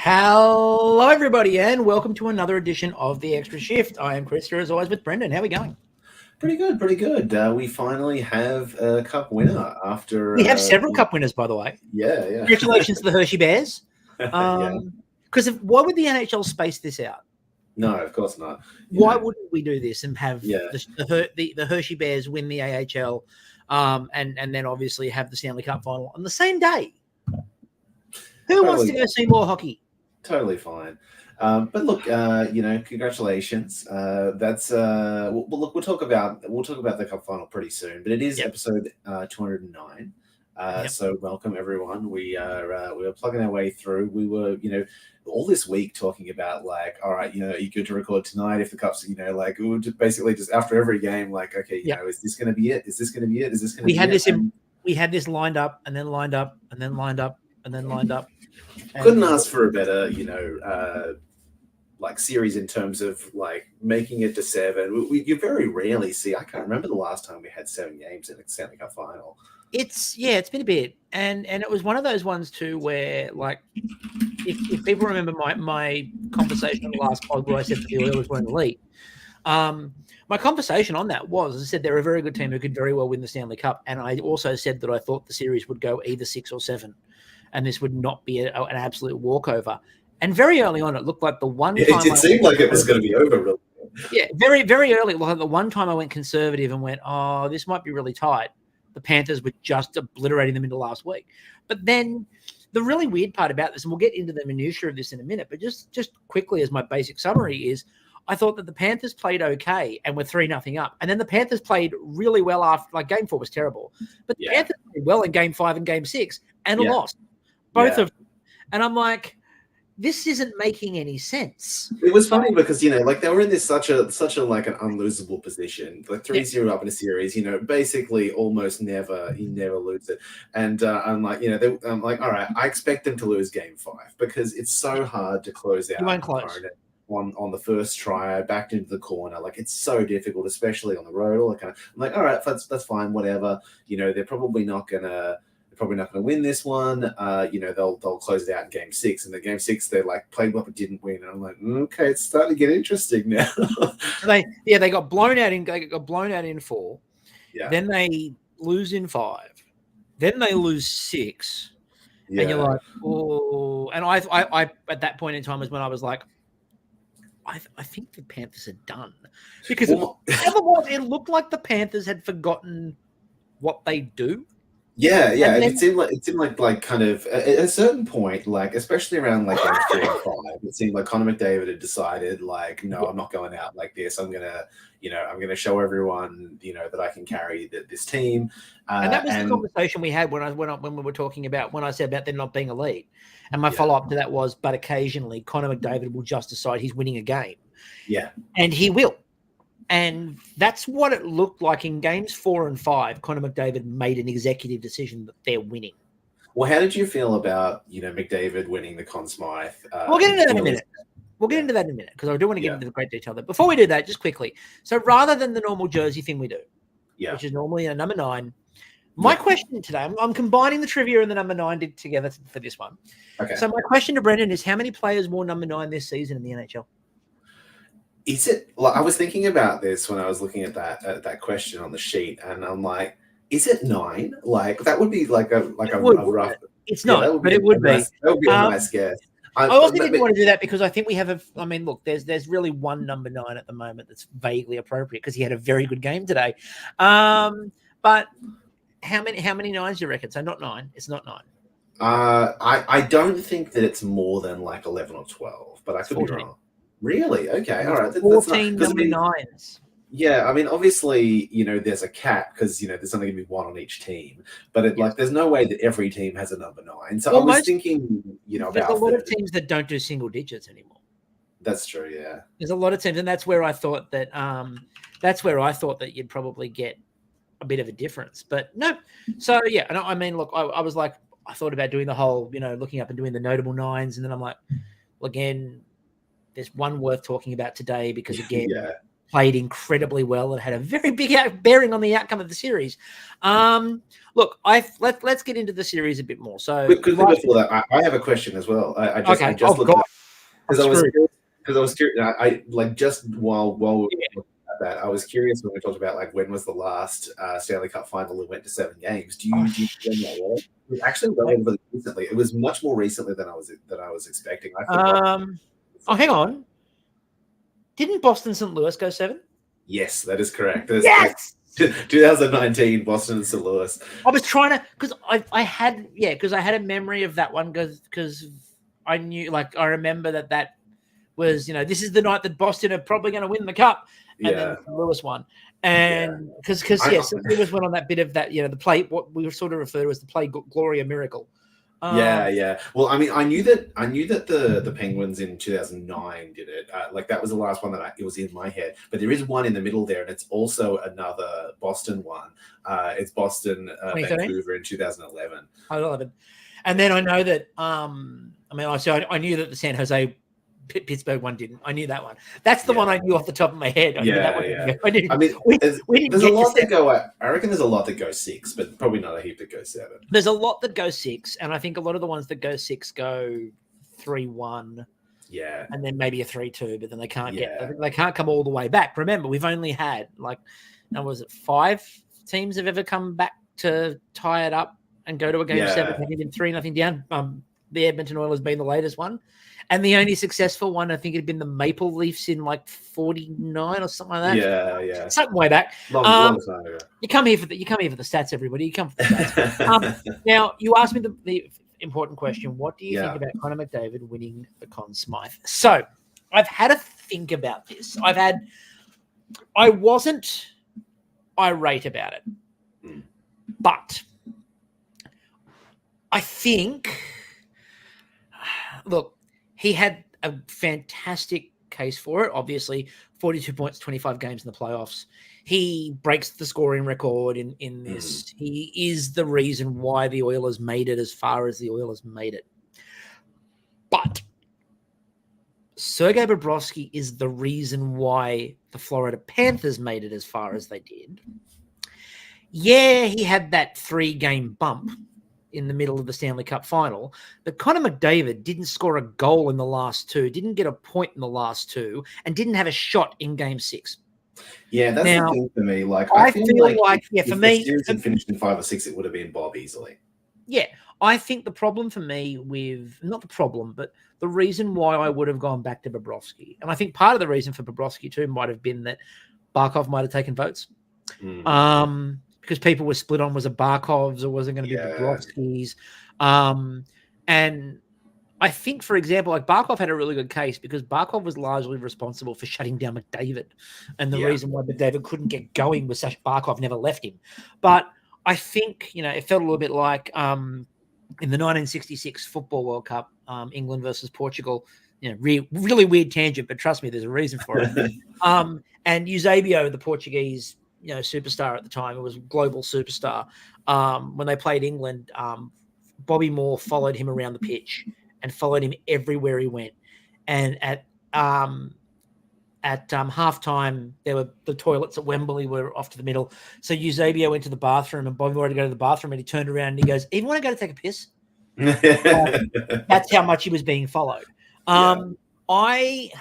Hello, everybody, and welcome to another edition of The Extra Shift. I am Chris, here as always with Brendan. How are we going? Pretty good, pretty good. We finally have a cup winner after... We have several cup winners, by the way. Yeah. Congratulations to the Hershey Bears. Yeah. Because why would the NHL space this out? No, of course not. Why wouldn't we do this and have Yeah. the Hershey Bears win the AHL and then obviously have the Stanley Cup Final on the same day? Who wants to go see more hockey? Totally fine. But look, congratulations. That's look, we'll talk about the cup final pretty soon. But it is episode 209. So welcome everyone. We were plugging our way through. We were, all this week talking about like, all right, are you good to record tonight if the cup's, like we were basically just after every game, like, okay, is this going to be it? Is this going to be it? Is this going to be it? We had this lined up and then lined up and then lined up and then lined up. Couldn't ask for a better, like series in terms of like making it to 7. You very rarely see. I can't remember the last time we had 7 games in the Stanley Cup Final. It's been a bit, and it was one of those ones too where, like, if people remember my conversation on the last pod where I said that the Oilers weren't elite, my conversation on that was, as I said, they're a very good team who could very well win the Stanley Cup, and I also said that I thought the series would go either 6 or 7. And this would not be an absolute walkover. And very early on, it looked like the one time... It seemed like it was going to be over, really. Yeah, very, very early. Like the one time I went conservative and went, oh, this might be really tight. The Panthers were just obliterating them into last week. But then the really weird part about this, and we'll get into the minutiae of this in a minute, but just quickly as my basic summary is, I thought that the Panthers played okay and were 3-0 up. And then the Panthers played really well after, like, Game 4 was terrible. But the Panthers played well in Game 5 and Game 6 and lost. Both of them. And I'm like, this isn't making any sense. It was funny because, like they were in this such a like an unlosable position, like 3-0 up in a series, basically almost never lose it. And I'm like, I'm like, all right, I expect them to lose Game 5 because it's so hard to close out an opponent on the first try, backed into the corner. Like, it's so difficult, especially on the road. All that kind of, I'm like, all right, that's fine, whatever. They're probably not gonna win this one. They'll close it out in Game 6, and then Game 6 they like played well but didn't win. And I'm like, okay, it's starting to get interesting now. They got blown out in 4. Yeah. Then they lose in 5. Then they lose 6. Yeah. And you're like, oh. And I at that point in time was when I was like, I think the Panthers are done, because otherwise it looked like the Panthers had forgotten what they do. Yeah. It seemed like kind of at a certain point, like especially around like Game 4 and 5, it seemed like Connor McDavid had decided, like, no, I'm not going out like this. I'm gonna show everyone, that I can carry this team. And that was the conversation we had when we were talking about, when I said about them not being elite. And my follow up to that was, but occasionally Connor McDavid will just decide he's winning a game. Yeah, and he will. And that's what it looked like in Games 4 and 5. Connor McDavid made an executive decision that they're winning. Well, how did you feel about, McDavid winning the Conn Smythe? We'll get into that in a minute. Because I do want to get into the great detail there. Before we do that, just quickly. So rather than the normal jersey thing we do, which is normally a number 9, my question today, I'm combining the trivia and the number 9 together for this one. Okay. So my question to Brendan is, how many players wore number 9 this season in the NHL? Is it? Like, I was thinking about this when I was looking at that question on the sheet, and I'm like, is it 9? Like, that would be like a rough. It's not, but it would be. That would be a nice guess. I also didn't want to do that because I think we have look, there's really one number 9 at the moment that's vaguely appropriate because he had a very good game today. But how many 9s do you reckon? So not 9. It's not 9. I don't think that it's more than like 11 or 12, but I could be wrong. Really? Okay. All right. 14 number 9s. Yeah. I mean, obviously, there's a cap because, there's only going to be one on each team. But like, there's no way that every team has a number 9. So I was thinking, there's a lot of teams that don't do single digits anymore. That's true. Yeah. There's a lot of teams, and that's where I thought that you'd probably get a bit of a difference. But no. So yeah. And I mean, look, I was like, I thought about doing the whole, looking up and doing the notable 9s, and then I'm like, well, again, there's one worth talking about today because, again, played incredibly well and had a very big bearing on the outcome of the series. Look, let's get into the series a bit more. So Quickly before that, I have a question as well. I just looked at because I was curious. I like just while we were looking at that, I was curious when we talked about like when was the last Stanley Cup final that went to 7 games. Do you know when that was? It was actually relatively recently. It was much more recently than I was expecting. Hang on. Didn't Boston St. Louis go 7? Yes, that is correct. Yes. 2019 Boston and St. Louis. I was trying to because I had a memory of that one because I knew, like, I remember that was, this is the night that Boston are probably going to win the cup, and then Lewis won, and because St. Louis went on that bit of that, the play, what we sort of refer to as the play Gloria Miracle. Yeah. Well, I mean, I knew that the Penguins in 2009 did it. Like that was the last one that it was in my head. But there is one in the middle there, and it's also another Boston one. It's Boston, Vancouver in 2011. 11, and then I know that. I knew that the San Jose Pittsburgh one didn't. I knew that one. That's the one I knew off the top of my head. I didn't. There's a lot that go. I reckon there's a lot that go 6, but probably not a heap that goes 7. There's a lot that go 6, and I think a lot of the ones that go 6 go 3-1. Yeah, and then maybe a 3-2, but then they can't they can't come all the way back. Remember, we've only had 5 teams have ever come back to tie it up and go to a game 7, having been 3-0 down. The Edmonton Oilers being the latest one. And the only successful one, I think, had been the Maple Leafs in 49 or something like that. Yeah. Something way back. Long time ago. You come here for the stats, everybody. You come for the stats. Now, you asked me the important question. What do you think about Connor McDavid winning the Conn Smythe? So, I've had a think about this. I wasn't irate about it, but I think, look, he had a fantastic case for it. Obviously, 42 points, 25 games in the playoffs. He breaks the scoring record in this. He is the reason why the Oilers made it as far as the Oilers made it. But Sergei Bobrovsky is the reason why the Florida Panthers made it as far as they did. Yeah, he had that 3-game bump in the middle of the Stanley Cup final, but Connor McDavid didn't score a goal in the last 2, didn't get a point in the last 2, and didn't have a shot in game 6. Yeah, that's the thing for me. I feel like for me, the series had finished in 5 or 6, it would have been Bob easily. Yeah, I think the problem for me not the problem, but the reason why I would have gone back to Bobrovsky, and I think part of the reason for Bobrovsky too might have been that Barkov might have taken votes. Because people were split on, was it Barkov's or was it going to be Bobrovsky's? And I think, for example, Barkov had a really good case because Barkov was largely responsible for shutting down McDavid. And the reason why McDavid couldn't get going was such Barkov never left him. But I think, it felt a little bit like in the 1966 Football World Cup, England versus Portugal, really weird tangent, but trust me, there's a reason for it. And Eusebio, the Portuguese superstar at the time, it was a global superstar. When they played England, Bobby Moore followed him around the pitch and followed him everywhere he went. And at halftime, the toilets at Wembley were off to the middle. So Eusebio went to the bathroom, and Bobby wanted to go to the bathroom, and he turned around and he goes, "Even want to go to take a piss?" That's how much he was being followed. I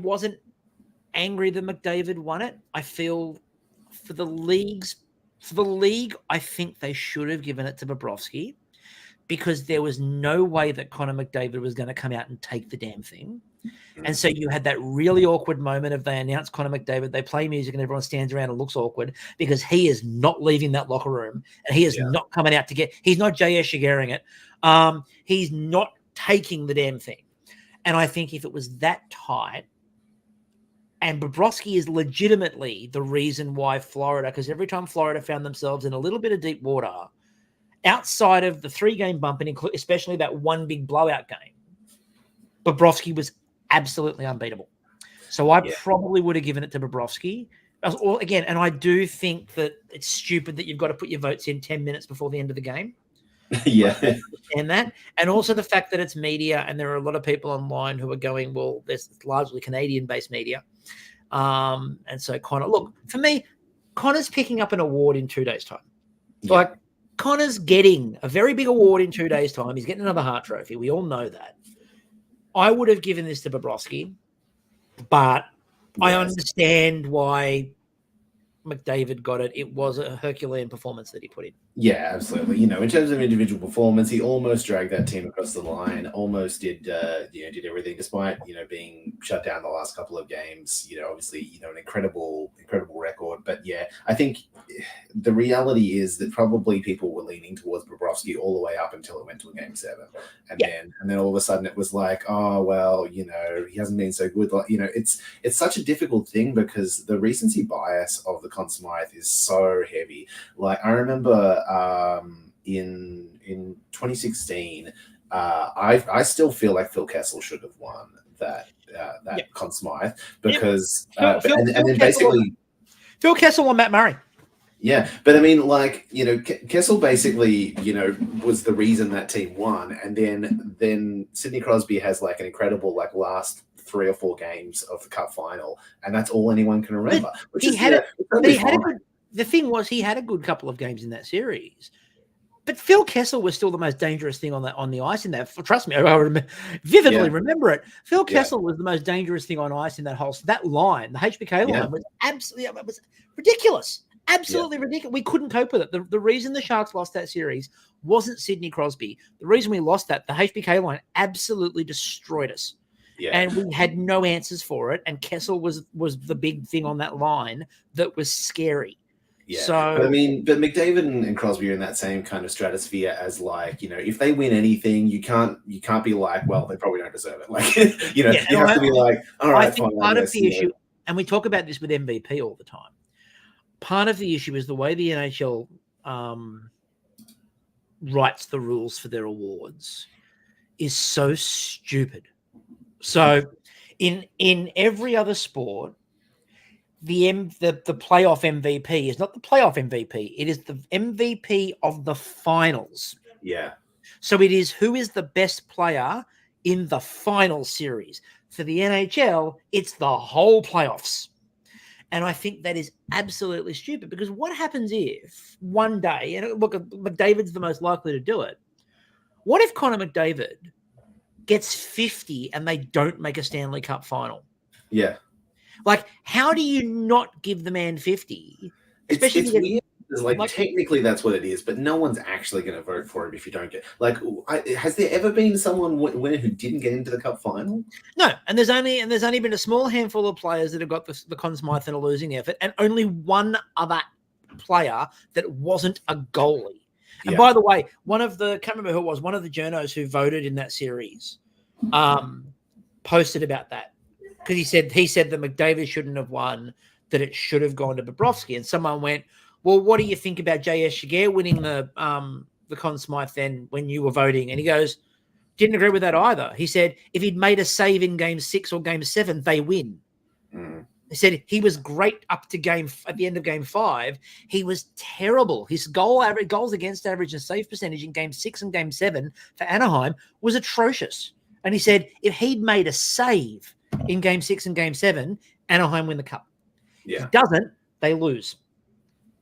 wasn't angry that McDavid won it. I feel for the league, I think they should have given it to Bobrovsky because there was no way that Connor McDavid was going to come out and take the damn thing. And so you had that really awkward moment of they announced Connor McDavid, they play music and everyone stands around and looks awkward because he is not leaving that locker room and he is not coming out he's not J.S. Shigering it. He's not taking the damn thing. And I think if it was that tight, and Bobrovsky is legitimately the reason why Florida, because every time Florida found themselves in a little bit of deep water, outside of the 3-game bump, and especially that one big blowout game, Bobrovsky was absolutely unbeatable. So I probably would have given it to Bobrovsky. Again, and I do think that it's stupid that you've got to put your votes in 10 minutes before the end of the game. Yeah. And that, and also the fact that it's media, and there are a lot of people online who are going, well, there's largely Canadian-based media. And so Connor, look, for me, Connor's picking up an award in 2 days' time. Yeah. Like, Connor's getting a very big award in 2 days' time. He's getting another Hart Trophy. We all know that. I would have given this to Bobrovsky, but I understand why McDavid got it. It was a Herculean performance that he put in. Yeah, absolutely. You know, in terms of individual performance, he almost dragged that team across the line. Almost did, did everything, despite being shut down the last couple of games. Obviously, an incredible record. But yeah, I think the reality is that probably people were leaning towards Bobrovsky all the way up until it went to a game 7, and then all of a sudden it was like, oh well, he hasn't been so good. Like, it's such a difficult thing because the recency bias of the Conn Smythe is so heavy. Like, I remember in 2016, I still feel like Phil Kessel should have won that Conn Smythe because Phil Kessel on Matt Murray. Yeah, but I mean, like, Kessel basically, was the reason that team won, and then Sidney Crosby has like an incredible last 3 or 4 games of the Cup final, and that's all anyone can remember. The thing was, he had a good couple of games in that series, but Phil Kessel was still the most dangerous thing on the ice in that. Trust me, I vividly remember it. Phil Kessel was the most dangerous thing on ice in that line. The HBK line was absolutely ridiculous. Absolutely ridiculous. We couldn't cope with it. The reason the Sharks lost that series wasn't Sidney Crosby. The reason we lost that, the HBK line absolutely destroyed us. Yeah. And we had no answers for it. And Kessel was the big thing on that line that was scary. Yeah. So, but McDavid and Crosby are in that same kind of stratosphere as if they win anything, you can't be like, well, they probably don't deserve it. Like, you have to be like, all right, I think part of the issue, and we talk about this with MVP all the time. Part of the issue is the way the NHL writes the rules for their awards is so stupid. So in every other sport, the playoff MVP is not the playoff MVP. It is the MVP of the finals. Yeah. So it is who is the best player in the final series. For the NHL, it's the whole playoffs. And I think that is absolutely stupid because what happens if one day, and look, McDavid's the most likely to do it. What if Connor McDavid gets 50 and they don't make a Stanley Cup final? Yeah. Like, how do you not give the man 50? Especially it's weird. Like, technically that's what it is, but no one's actually going to vote for it if you don't get. Like, has there ever been someone winner who didn't get into the Cup final? No, and there's only been a small handful of players that have got the Conn Smythe in a losing effort, and only one other player that wasn't a goalie. And by the way, can't remember who it was, one of the journos who voted in that series, posted about that because he said that McDavid shouldn't have won, that it should have gone to Bobrovsky, and someone went, well, what do you think about J.S. Shiger winning the Conn Smythe then when you were voting? And he goes, didn't agree with that either. He said, if he'd made a save in game 6 or game 7, they win. Mm. He said he was great up to at the end of game 5. He was terrible. His goals against average and save percentage in game 6 and game 7 for Anaheim was atrocious. And he said, if he'd made a save in game 6 and game 7, Anaheim win the Cup. Yeah. If he doesn't, they lose.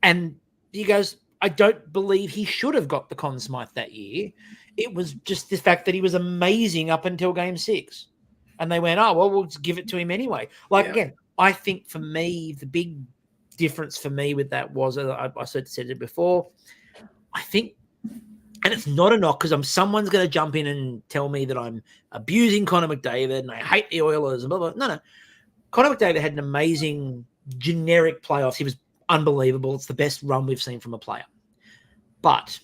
And he goes, I don't believe he should have got the Conn Smythe that year. It was just the fact that he was amazing up until game 6. And they went, oh, well, we'll just give it to him anyway. Again, I think for me, the big difference for me with that was, I said it before, I think, and it's not a knock because someone's going to jump in and tell me that I'm abusing Connor McDavid and I hate the Oilers and blah, blah. No. Connor McDavid had an amazing generic playoffs. He was unbelievable. It's the best run we've seen from a player. But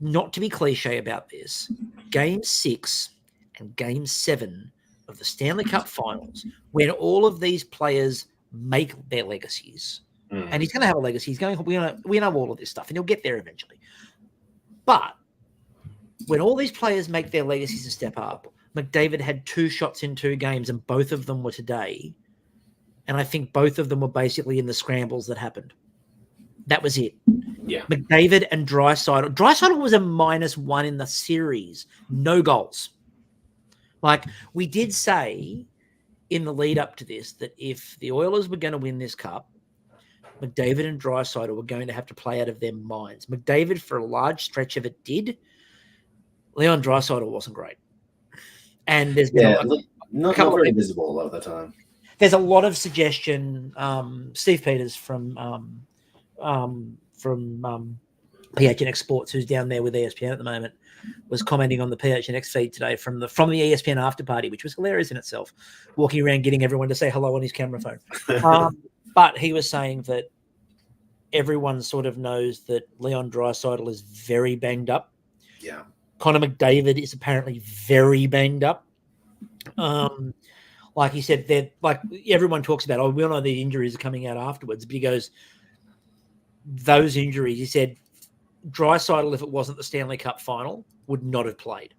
not to be cliche about this, game 6 and game 7 of the Stanley Cup Finals, when all of these players make their legacies, and he's going to have a legacy. We know all of this stuff, and he'll get there eventually. But when all these players make their legacies and step up, McDavid had 2 shots in 2 games, and both of them were today. And I think both of them were basically in the scrambles that happened. That was it. Yeah. McDavid and Draisaitl. Draisaitl was a -1 in the series. No goals. Like, we did say in the lead up to this that if the Oilers were going to win this cup, McDavid and Draisaitl were going to have to play out of their minds. McDavid, for a large stretch of it, did. Leon Draisaitl wasn't great. And there's been not very visible a lot of the time. There's a lot of suggestion. Steve Peters from PHNX Sports, who's down there with ESPN at the moment, was commenting on the PHNX feed today from the ESPN after party, which was hilarious in itself, walking around getting everyone to say hello on his camera phone. But he was saying that everyone sort of knows that Leon Draisaitl is very banged up. Yeah. Connor McDavid is apparently very banged up. Like he said, they're like everyone talks about, we all know the injuries are coming out afterwards, but he goes, those injuries, he said, Draisaitl, if it wasn't the Stanley Cup final, would not have played.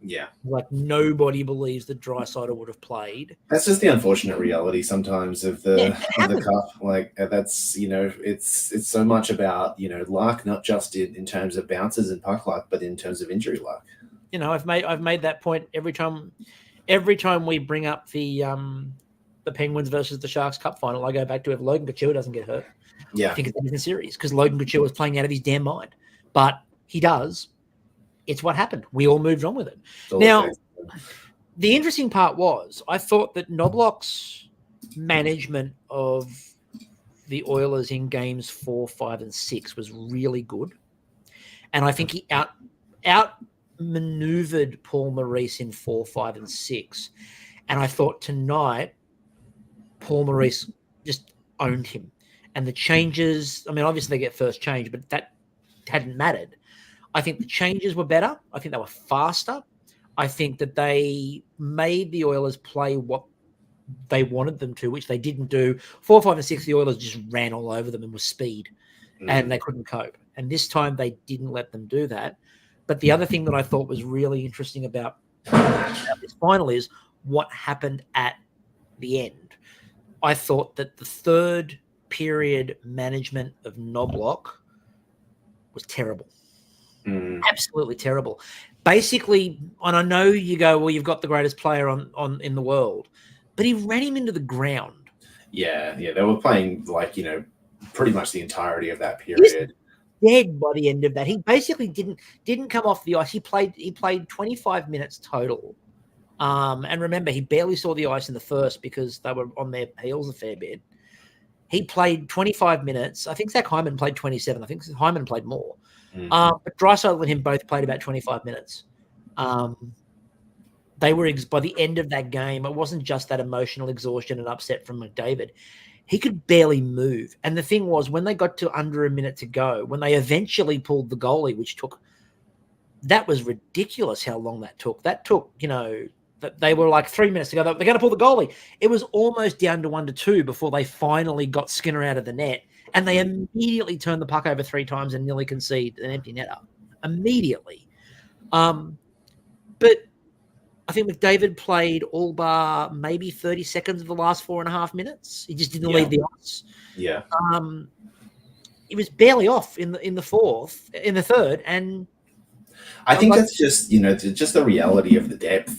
Yeah. Like, nobody believes that Draisaitl would have played. That's just the unfortunate reality sometimes of the cup. Like, that's, it's so much about, luck, not just in terms of bounces and puck luck, but in terms of injury luck. I've made that point every time we bring up the Penguins versus the Sharks Cup final. I go back to if Logan Couture doesn't get hurt. Yeah. I think it's a different series because Logan Couture was playing out of his damn mind. But he does. It's what happened. We all moved on with it. Now, the interesting part was I thought that Knobloch's management of the Oilers in games 4, 5, and 6 was really good. And I think he outmaneuvered Paul Maurice in 4, 5, and 6. And I thought tonight Paul Maurice just owned him. And the changes, I mean, obviously they get first change, but that hadn't mattered. I think the changes were better. I think they were faster. I think that they made the Oilers play what they wanted them to, which they didn't do. 4, 5, and 6, the Oilers just ran all over them and was speed, and they couldn't cope. And this time they didn't let them do that. But the other thing that I thought was really interesting about this final is what happened at the end. I thought that the third period management of Knobloch was terrible. Absolutely terrible. Basically, and I know you go, well, you've got the greatest player on in the world, but he ran him into the ground. Yeah, they were playing pretty much the entirety of that period. Dead by the end of that. He basically didn't come off the ice. He played 25 minutes total. And remember, he barely saw the ice in the first because they were on their heels a fair bit. He played 25 minutes. I think Zach Hyman played 27. I think Hyman played more. But Draisaitl and him both played about 25 minutes. They were by the end of that game, it wasn't just that emotional exhaustion and upset from McDavid. He could barely move. And the thing was, when they got to under a minute to go, when they eventually pulled the goalie, that was ridiculous how long that took. That took, they were like 3 minutes to go. They're going to pull the goalie. It was almost down to 1-2 before they finally got Skinner out of the net. And they immediately turned the puck over 3 times and nearly conceded an empty netter. Immediately. But I think McDavid played all bar maybe 30 seconds of the last 4.5 minutes. He just didn't leave the ice. Yeah. He was barely off in the third, and I think that's just just the reality of the depth.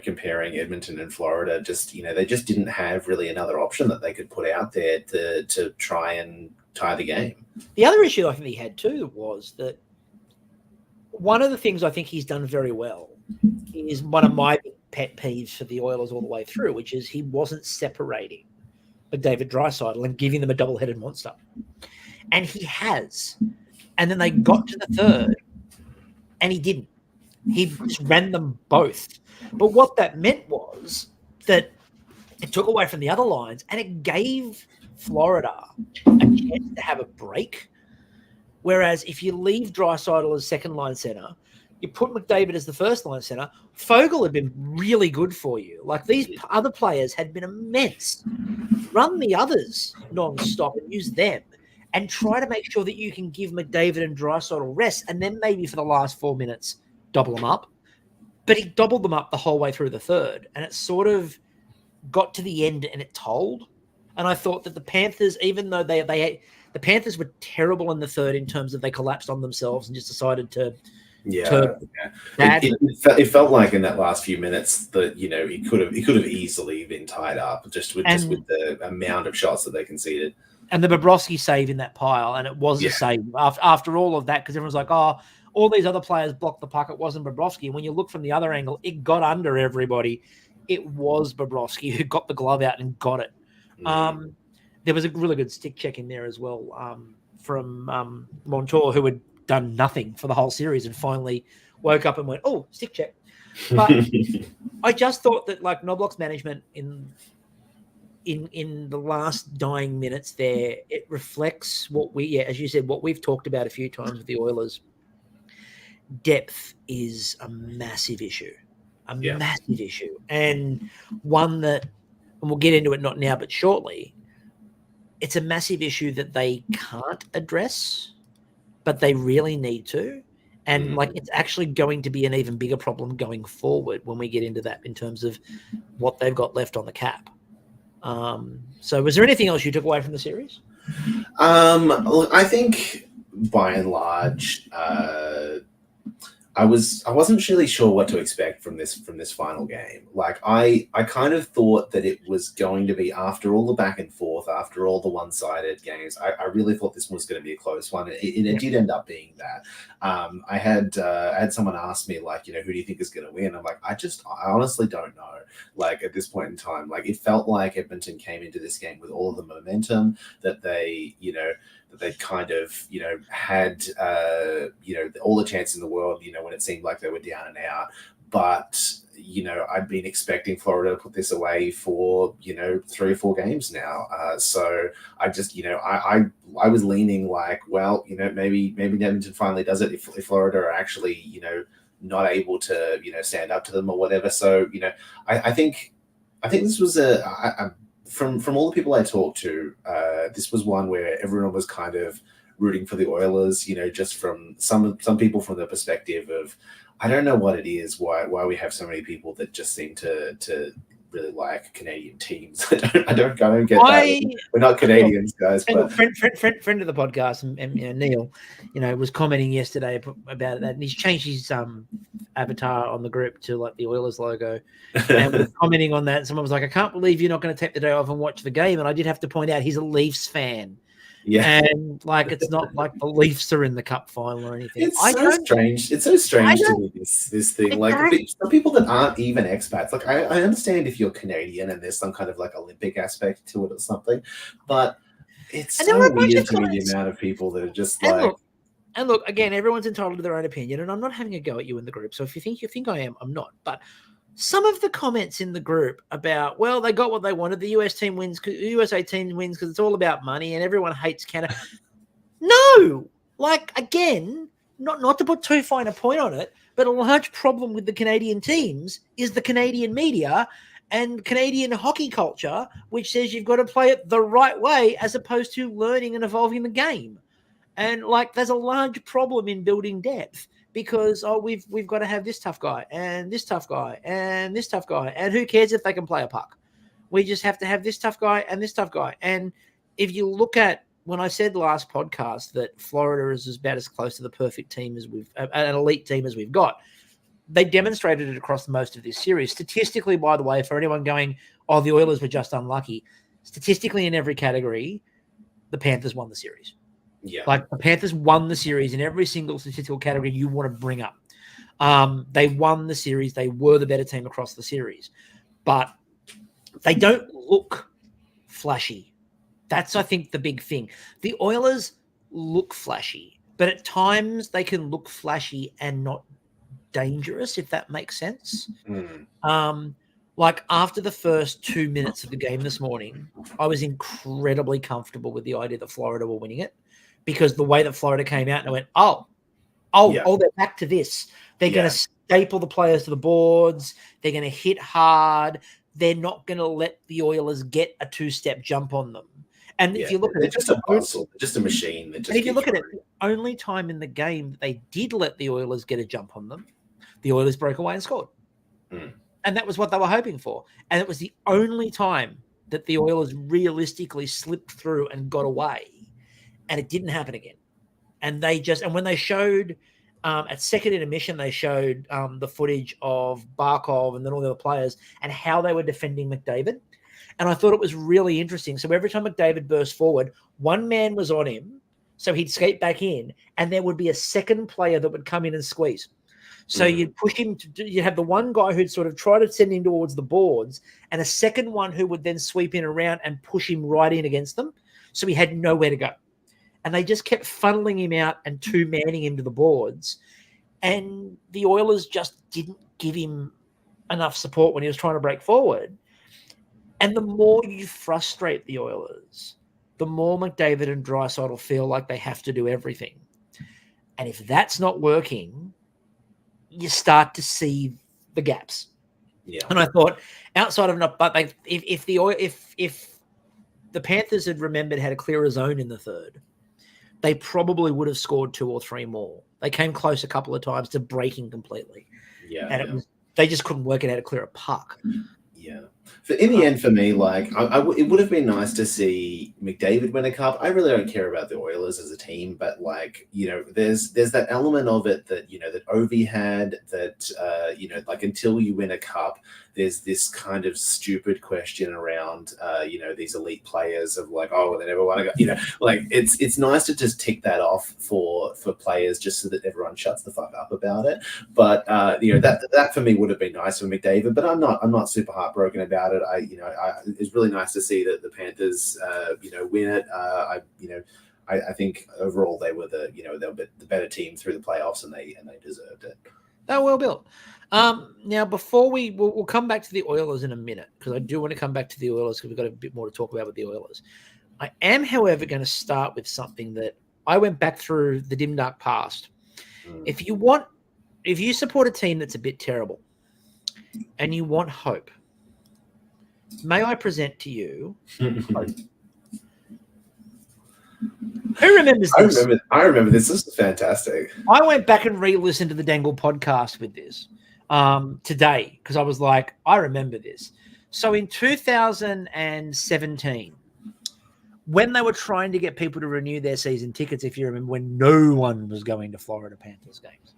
Comparing Edmonton and Florida, they just didn't have really another option that they could put out there to try and tie the game. The other issue I think he had too was that one of the things I think he's done very well is one of my pet peeves for the Oilers all the way through, which is he wasn't separating McDavid, Draisaitl and giving them a double-headed monster, and he has. And then they got to the third. And he didn't. He just ran them both. But what that meant was that it took away from the other lines and it gave Florida a chance to have a break. Whereas if you leave Draisaitl as second line center, you put McDavid as the first line center, Fogle had been really good for you. Like, these other players had been immense. Run the others non-stop and use them. And try to make sure that you can give McDavid and Draisaitl rest, and then maybe for the last 4 minutes, double them up. But he doubled them up the whole way through the third, and it sort of got to the end and it told. And I thought that the Panthers, even though they The Panthers were terrible in the third in terms of they collapsed on themselves and just decided to. It felt like in that last few minutes that it could have easily been tied up just with the amount of shots that they conceded. And the Bobrovsky save in that pile, and it was a save after all of that, because everyone's like, oh, all these other players blocked the puck. It wasn't Bobrovsky. And when you look from the other angle, it got under everybody. It was Bobrovsky who got the glove out and got it. There was a really good stick check in there as well from Montour, who had done nothing for the whole series and finally woke up and went, oh, stick check. But I just thought that like Knobloch's management in the last dying minutes there, it reflects what as you said, what we've talked about a few times with the Oilers. Depth is a massive issue, massive issue, and one that, and we'll get into it not now but shortly, it's a massive issue that they can't address, but they really need to. And like, it's actually going to be an even bigger problem going forward when we get into that in terms of what they've got left on the cap. So was there anything else you took away from the series? I think by and large, I wasn't really sure what to expect from this final game. Like I kind of thought that it was going to be, after all the back and forth, after all the one-sided games, I really thought this was going to be a close one. It did end up being that. I had someone ask me, like, who do you think is going to win? I'm like, I honestly don't know. Like at this point in time, like it felt like Edmonton came into this game with all of the momentum that they, that they kind of, had, all the chance in the world, when it seemed like they were down and out. But, I'd been expecting Florida to put this away for, 3 or 4 games now. So I just, I was leaning like, well, maybe Edmonton finally does it if Florida are actually, not able to, stand up to them or whatever. So, I think this was from all the people I talked to, this was one where everyone was kind of rooting for the Oilers, just from some people from the perspective of, I don't know what it is, why we have so many people that just seem to really like Canadian teams. I don't get that. We're not Canadians, guys. But friend of the podcast, and Neil, was commenting yesterday about that, and he's changed his avatar on the group to like the Oilers logo, and was commenting on that. And someone was like, "I can't believe you're not going to take the day off and watch the game." And I did have to point out he's a Leafs fan. Yeah, and like it's not like the Leafs are in the Cup final or anything. It's so strange. It's so strange to me, this thing. Like some people that aren't even expats. Like I understand if you're Canadian and there's some kind of like Olympic aspect to it or something, but it's so weird to me the amount of people that are just like. And look, again, everyone's entitled to their own opinion, and I'm not having a go at you in the group. So if you think I am, I'm not. But some of the comments in the group about, well, they got what they wanted. The USA team wins because it's all about money, and everyone hates Canada. No, like again, not to put too fine a point on it, but a large problem with the Canadian teams is the Canadian media and Canadian hockey culture, which says you've got to play it the right way as opposed to learning and evolving the game. And like, there's a large problem in building depth. Because we've got to have this tough guy and this tough guy and this tough guy, and who cares if they can play a puck? We just have to have this tough guy and this tough guy. And if you look at when I said last podcast that Florida is about as close to the perfect team as an elite team as we've got, they demonstrated it across most of this series. Statistically, by the way, for anyone going, oh, the Oilers were just unlucky. Statistically, in every category, the Panthers won the series. Yeah, like the Panthers won the series in every single statistical category you want to bring up. They won the series. They were the better team across the series, but they don't look flashy. That's, I think, the big thing. The Oilers look flashy, but at times they can look flashy and not dangerous, if that makes sense. Like after the first 2 minutes of the game this morning, I was incredibly comfortable with the idea that Florida were winning it. Because the way that Florida came out and went, they're back to this. They're going to staple the players to the boards. They're going to hit hard. They're not going to let the Oilers get a 2-step jump on them. And if you look at it, just a puzzle, just a machine. And if you look at it, the only time in the game that they did let the Oilers get a jump on them, the Oilers broke away and scored. And that was what they were hoping for. And it was the only time that the Oilers realistically slipped through and got away. and it didn't happen again. And when they showed at second intermission, they showed the footage of Barkov and then all the other players and how they were defending McDavid. And I thought it was really interesting. So every time McDavid burst forward, one man was on him, so he'd skate back in, and there would be a second player that would come in and squeeze. So you'd push him, you'd have the one guy who'd sort of try to send him towards the boards, and a second one who would then sweep in around and push him right in against them. So he had nowhere to go. And they just kept funneling him out and two-manning him to the boards. And the Oilers just didn't give him enough support when he was trying to break forward. And the more you frustrate the Oilers, the more McDavid and Draisaitl feel like they have to do everything. And if that's not working, you start to see the gaps. Yeah. And I thought, outside of not, but if the Panthers had remembered how to clear a zone in the third, they probably would have scored 2 or 3 more. They came close a couple of times to breaking completely. Yeah. And they just couldn't work it out to clear a puck. Yeah. In the end, for me, like it would have been nice to see McDavid win a cup. I really don't care about the Oilers as a team, but like, you know, there's that element of it that, you know, that Ovi had that, you know, like until you win a cup, there's this kind of stupid question around, you know, these elite players of like, oh, well, they never want to go, you know, like it's nice to just tick that off for players just so that everyone shuts the fuck up about it. But, you know, that for me would have been nice for McDavid, but I'm not super heartbroken about it. It's really nice to see that the Panthers, you know, win it. I think overall they were the better team through the playoffs, and they deserved it. They're well built. Now, before we'll come back to the Oilers in a minute, because I do want to come back to the Oilers because we've got a bit more to talk about with the Oilers. I am, however, going to start with something that I went back through the dim dark past. If you support a team that's a bit terrible and you want hope, may I present to you hope? Who remembers this? I remember this. This is fantastic. I went back and re-listened to the Dangle podcast with this today because I was like, I remember this. So in 2017, when they were trying to get people to renew their season tickets, if you remember, when no one was going to Florida Panthers games,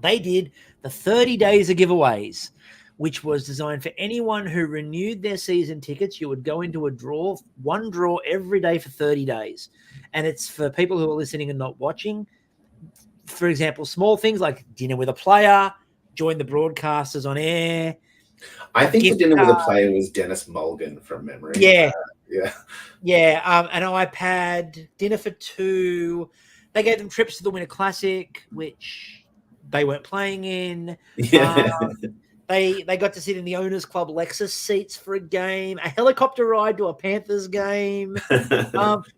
they did the 30 days of giveaways, which was designed for anyone who renewed their season tickets. You would go into one draw every day for 30 days. And it's for people who are listening and not watching. For example, small things like dinner with a player, join the broadcasters on air. I think the dinner with a player was Dennis Mulligan from memory. Yeah. Yeah. An iPad, dinner for 2. They gave them trips to the Winter Classic, which they weren't playing in. Yeah. They got to sit in the Owners Club Lexus seats for a game, a helicopter ride to a Panthers game,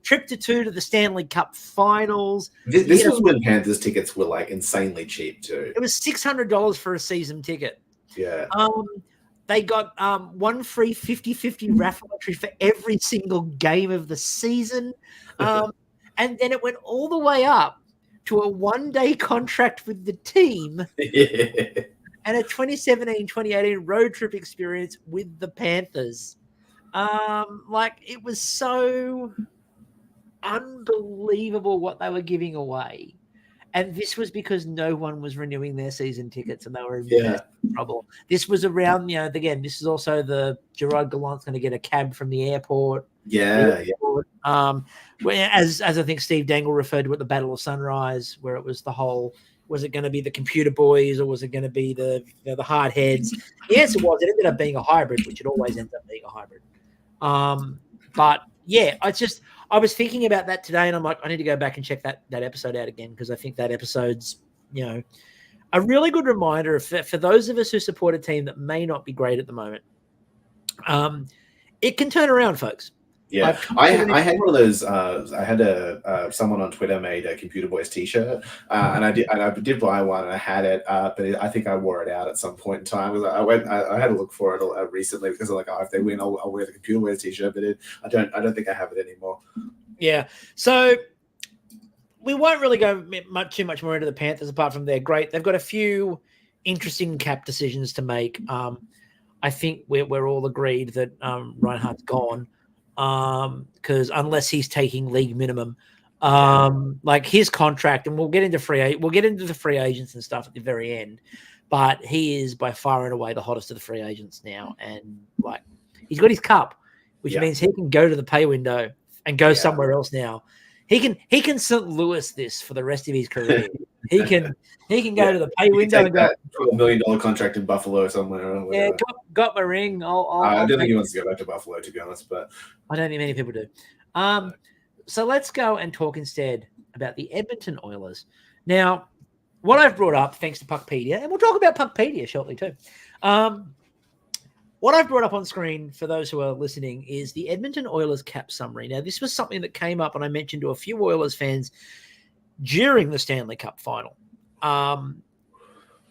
trip to 2 to the Stanley Cup Finals. This was when Panthers tickets were like insanely cheap too. It was $600 for a season ticket. Yeah. They got one free 50-50 raffle entry for every single game of the season. And then it went all the way up to a 1-day contract with the team. Yeah. And a 2017-2018 road trip experience with the Panthers. It was so unbelievable what they were giving away. And this was because no one was renewing their season tickets and they were in trouble. This was around, again, this is also the Gerard Gallant's going to get a cab from the airport. Yeah. As I think Steve Dangle referred to it, the Battle of Sunrise, where it was the whole, was it going to be the computer boys or was it going to be the hard heads? The answer was it ended up being a hybrid, which it always ends up being a hybrid. But yeah, I was thinking about that today and I'm like, I need to go back and check that episode out again because I think that episode's, a really good reminder for those of us who support a team that may not be great at the moment. It can turn around, folks. Yeah, I had one of those. I had someone on Twitter made a Computer Boys T-shirt, and I did buy one, and I had it, but I think I wore it out at some point in time. I had a look for it recently because I'm like, if they win, I'll wear the Computer Boys T-shirt, but I don't think I have it anymore. Yeah, so we won't really go too much more into the Panthers apart from they're great. They've got a few interesting cap decisions to make. I think we're all agreed that Reinhardt's gone. Because unless he's taking league minimum, Like his contract, and we'll get into the free agents and stuff at the very end. But he is by far and away the hottest of the free agents now, and like he's got his cup, which means he can go to the pay window and go somewhere else now. He can St. Louis this for the rest of his career. He can go to the pay window and go $12 million contract in Buffalo somewhere. Or yeah, got my ring. I don't think he wants to go back to Buffalo, to be honest, but I don't think many people do. So let's go and talk instead about the Edmonton Oilers. Now, what I've brought up, thanks to Puckpedia, and we'll talk about Puckpedia shortly too. What I've brought up on screen for those who are listening is the Edmonton Oilers cap summary. Now, this was something that came up and I mentioned to a few Oilers fans during the Stanley Cup Final.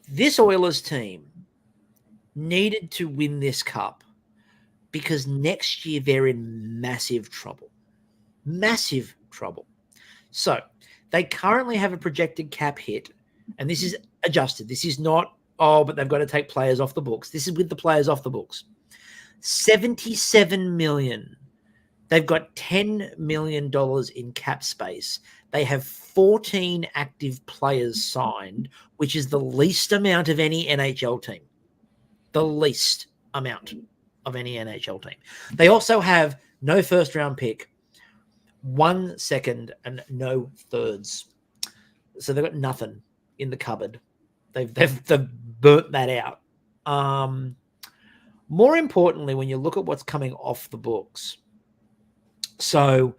This Oilers team needed to win this cup because next year they're in massive trouble. Massive trouble. So they currently have a projected cap hit, and this is adjusted. This is not, but they've got to take players off the books. This is with the players off the books. $77 million. They've got $10 million in cap space. They have 14 active players signed, which is the least amount of any NHL team. The least amount of any NHL team. They also have no first-round pick, 1 second, and no thirds. So they've got nothing in the cupboard. They've burnt that out. More importantly, when you look at what's coming off the books, so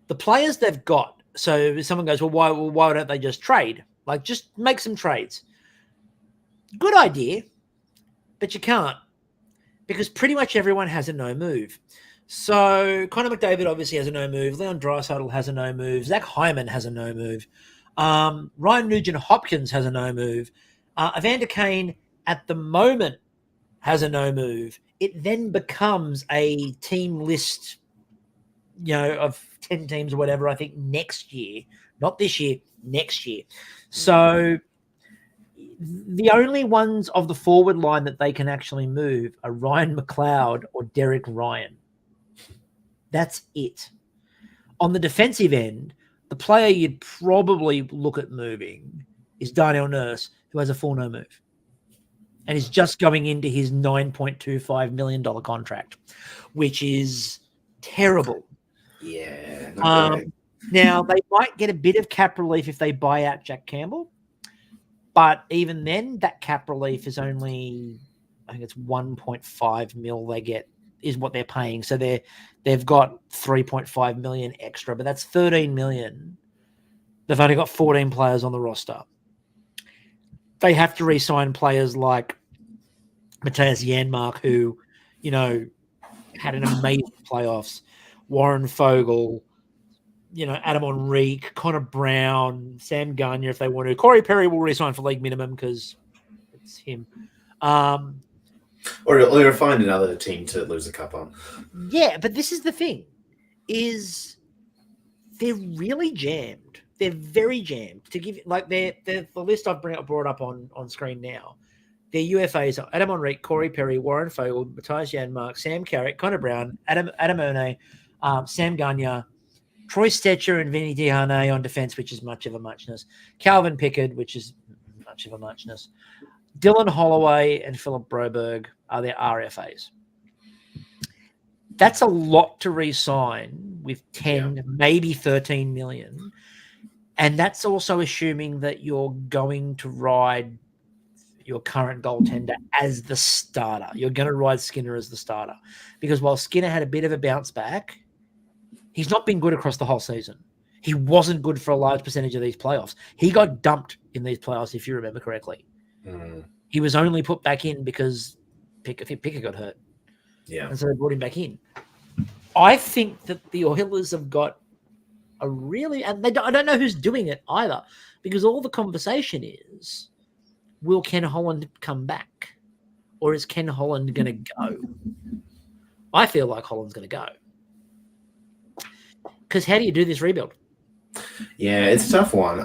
the players they've got, so someone goes, well, why don't they just trade? Like, just make some trades. Good idea, but you can't, because pretty much everyone has a no move. So Connor McDavid obviously has a no move. Leon Draisaitl has a no move. Zach Hyman has a no move. Ryan Nugent-Hopkins has a no move. Evander Kane at the moment has a no move. It then becomes a team list, of 10 teams or whatever, I think next year, not this year, next year. So the only ones of the forward line that they can actually move are Ryan McLeod or Derek Ryan. That's it. On the defensive end, the player you'd probably look at moving is Darnell Nurse, who has a full no move and is just going into his $9.25 million contract, which is terrible. Yeah. Now, they might get a bit of cap relief if they buy out Jack Campbell, but even then, that cap relief is only, I think it's 1.5 mil they get is what they're paying. So they've got 3.5 million extra, but that's 13 million. They've only got 14 players on the roster. They have to re-sign players like Matthias Janmark, who, had an amazing playoffs. Warren Fogle, Adam Henrique, Connor Brown, Sam Gagner if they want to. Corey Perry will re-sign for league minimum because it's him. Or you'll find another team to lose a cup on. Yeah, but this is the thing, is they're really jammed. They're very jammed. To give the list I've brought up on screen now. Their UFAs are Adam Henrique, Corey Perry, Warren Fogle, Matthias Janmark, Sam Carrick, Connor Brown, Adam Erne, Sam Gagner, Troy Stetcher, and Vinny Diharnay on defense, which is much of a muchness. Calvin Pickard, which is much of a muchness. Dylan Holloway and Philip Broberg are their RFAs. That's a lot to re-sign with 10, maybe 13 million. And that's also assuming that you're going to ride your current goaltender as the starter. You're going to ride Skinner as the starter. Because while Skinner had a bit of a bounce back, he's not been good across the whole season. He wasn't good for a large percentage of these playoffs. He got dumped in these playoffs, if you remember correctly. He was only put back in because Picker got hurt. Yeah. And so they brought him back in. I think that the Oilers have got a really, and I don't know who's doing it either, because all the conversation is, will Ken Holland come back? Or is Ken Holland going to go? I feel like Holland's going to go. Because how do you do this rebuild? Yeah, it's a tough one.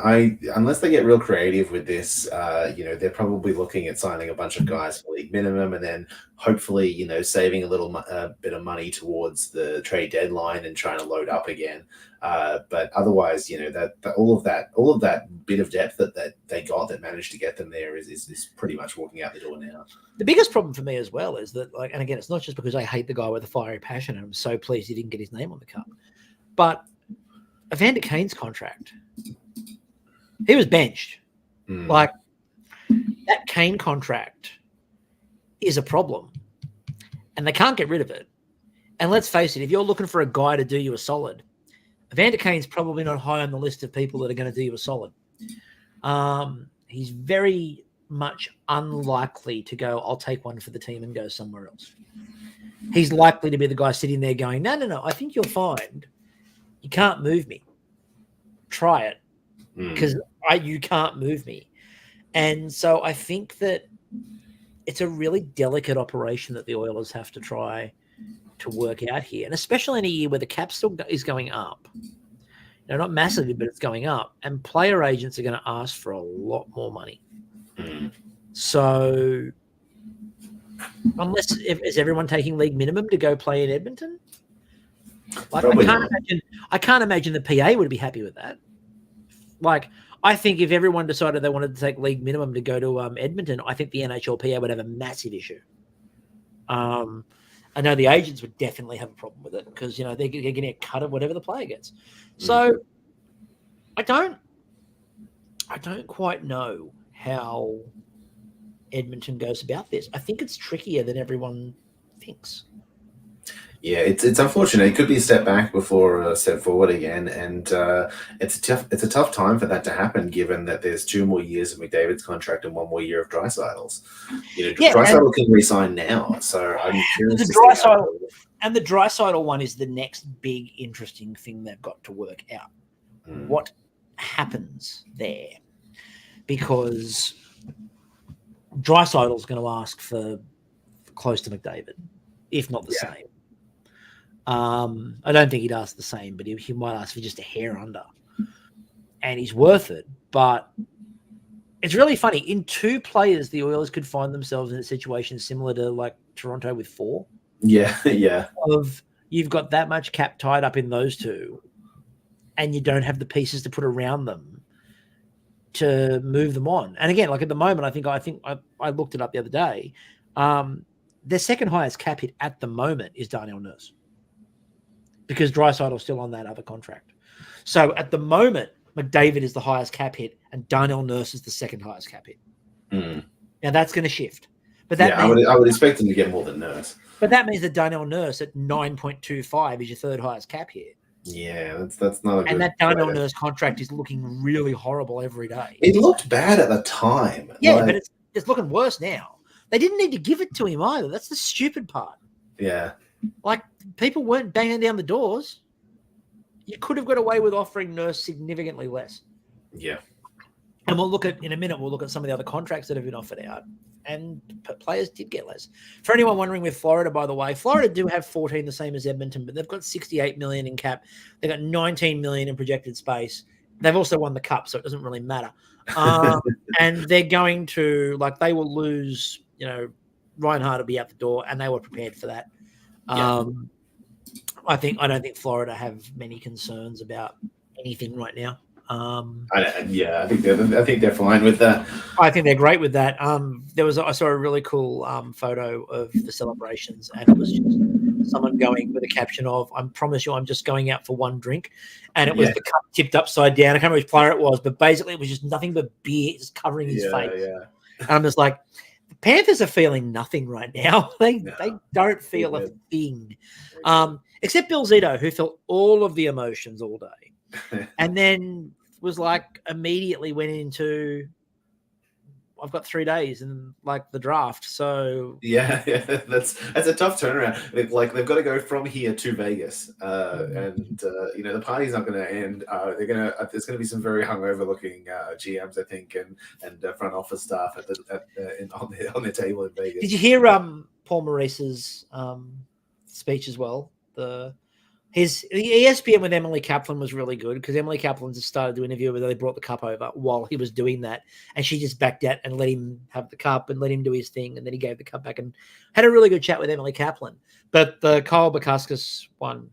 Unless they get real creative with this, they're probably looking at signing a bunch of guys for league minimum, and then hopefully, saving a little bit of money towards the trade deadline and trying to load up again. But otherwise, that all of that bit of depth that they got that managed to get them there is pretty much walking out the door now. The biggest problem for me as well is that, and again, it's not just because I hate the guy with a fiery passion, and I'm so pleased he didn't get his name on the cup, but Evander Kane's contract, he was benched. Like, that Kane contract is a problem, and they can't get rid of it. And let's face it, if you're looking for a guy to do you a solid, Evander Kane's probably not high on the list of people that are going to do you a solid. He's very much unlikely to go, I'll take one for the team and go somewhere else. He's likely to be the guy sitting there going, no, I think you'll find you can't move me. Try it, because you can't move me. And so I think that it's a really delicate operation that the Oilers have to try to work out here, and especially in a year where the cap still is going up. Not massively, but it's going up, and player agents are going to ask for a lot more money. So is everyone taking league minimum to go play in Edmonton? Like, I can't imagine the PA would be happy with that. Like, I think if everyone decided they wanted to take league minimum to go to Edmonton, I think the NHL PA would have a massive issue. I know the agents would definitely have a problem with it because, they're getting a cut of whatever the player gets. So I don't quite know how Edmonton goes about this. I think it's trickier than everyone thinks. Yeah, it's unfortunate. It could be a step back before a step forward again, and it's a tough time for that to happen, given that there's 2 more years of McDavid's contract and 1 more year of Draisaitl's. Draisaitl can resign now, so I'm curious to see how. And the Draisaitl one is the next big interesting thing they've got to work out. What happens there? Because Draisaitl's going to ask for close to McDavid, if not the same. I don't think he'd ask the same, but he might ask for just a hair under. And he's worth it. But it's really funny. In 2 players, the Oilers could find themselves in a situation similar to like Toronto with 4. Yeah. You've got that much cap tied up in those 2, and you don't have the pieces to put around them to move them on. And again, like at the moment, I think I looked it up the other day. Their second highest cap hit at the moment is Darnell Nurse, because Draisaitl's still on that other contract. So at the moment, McDavid is the highest cap hit and Darnell Nurse is the second highest cap hit. Now that's going to shift. But I would expect him to get more than Nurse. But that means that Darnell Nurse at 9.25 is your third highest cap hit. Yeah, that's not a good. And that Darnell Nurse contract is looking really horrible every day. It looked bad at the time. Yeah, but it's looking worse now. They didn't need to give it to him either. That's the stupid part. Yeah. Like, people weren't banging down the doors. You could have got away with offering Nurse significantly less. Yeah. And in a minute, we'll look at some of the other contracts that have been offered out. And players did get less. For anyone wondering with Florida, by the way, Florida do have 14, the same as Edmonton, but they've got 68 million in cap. They've got 19 million in projected space. They've also won the cup, so it doesn't really matter. And they're going to, they will lose, Reinhardt will be out the door, and they were prepared for that. I don't think Florida have many concerns about anything right now. I think they're fine with that. I think they're great with that. I saw a really cool photo of the celebrations, and it was just someone going with a caption of, "I promise you, I'm just going out for one drink," and it was the cup tipped upside down. I can't remember which player it was, but basically it was just nothing but beer just covering his face. Yeah. And I'm just like, the Panthers are feeling nothing right now. They don't feel a thing, except Bill Zito, who felt all of the emotions all day. And then was immediately went into, I've got 3 days and the draft. So that's a tough turnaround. They've got to go from here to Vegas, and the party's not going to end. There's going to be some very hungover looking GMs, I think, and front office staff on their table in Vegas. Did you hear Paul Maurice's speech as well? The His ESPN with Emily Kaplan was really good because Emily Kaplan just started to interview where they brought the cup over while he was doing that, and she just backed out and let him have the cup and let him do his thing, and then he gave the cup back and had a really good chat with Emily Kaplan. But the Kyle Bukauskas one,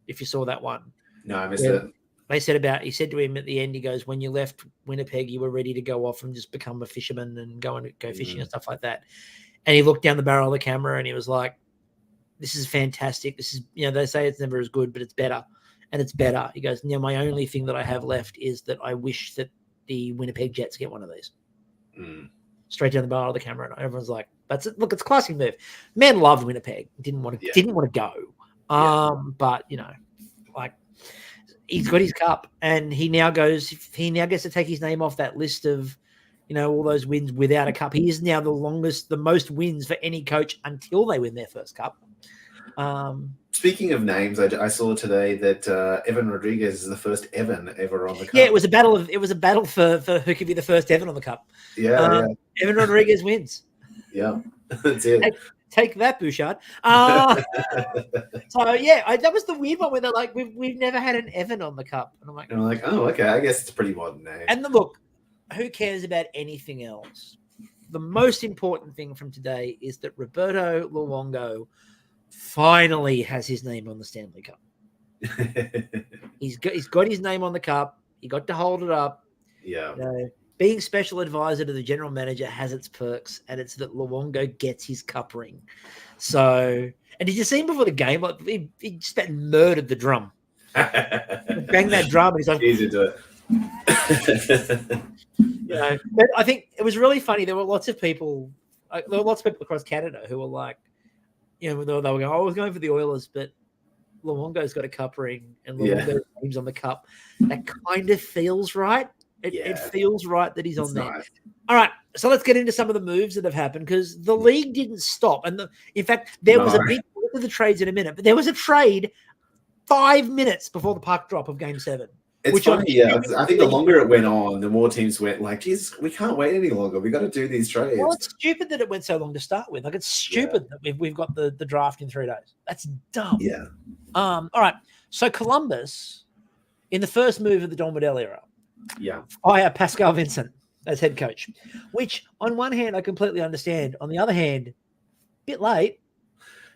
if you saw that one, No, I missed it. He said to him at the end, he goes, when you left Winnipeg, you were ready to go off and just become a fisherman and go fishing and stuff like that. And he looked down the barrel of the camera and he was like, this is fantastic. This is, they say it's never as good, but it's better. And it's better. He goes, my only thing that I have left is that I wish that the Winnipeg Jets get one of these. Straight down the barrel of the camera. And everyone's like, that's it. Look, it's a classic move. Man loved Winnipeg. Didn't want to go. But, he's got his cup and he now gets to take his name off that list of, all those wins without a cup. He is now the most wins for any coach until they win their first cup. Speaking of names, I saw today that Evan Rodriguez is the first Evan ever on the cup. Yeah, it was a battle for who could be the first Evan on the cup. Yeah. Evan Rodriguez wins. Yeah, that's it. Take that, Bouchard. That was the weird one where they're like, we've never had an Evan on the cup, and I'm like, oh, okay, I guess it's a pretty modern name. And look, who cares about anything else? The most important thing from today is that Roberto Luongo finally has his name on the Stanley Cup. He's got his name on the cup. He got to hold it up. Yeah. Being special advisor to the general manager has its perks, and it's that Luongo gets his cup ring. So, and did you see him before the game? Like he just murdered the drum. Bang that drum, and he's like, easy to it. But I think it was really funny. There were lots of people across Canada who were like, they were going, I was going for the Oilers, but Luongo's got a cup ring and Luongo's name's on the cup. That kind of feels right. It feels right that he's on there. Nice. All right, so let's get into some of the moves that have happened because the league didn't stop. And in fact, there was a big look at the trades in a minute, but there was a trade 5 minutes before the puck drop of Game 7. It's funny, I think the longer it went on, the more teams went like, "Jesus, we can't wait any longer. We got to do these trades." Well, it's stupid that it went so long to start with. Like, it's stupid that we've got the draft in 3 days. That's dumb. Yeah. All right. So Columbus, in the first move of the Don Waddell era, hire Pascal Vincent as head coach, which on one hand I completely understand. On the other hand, a bit late.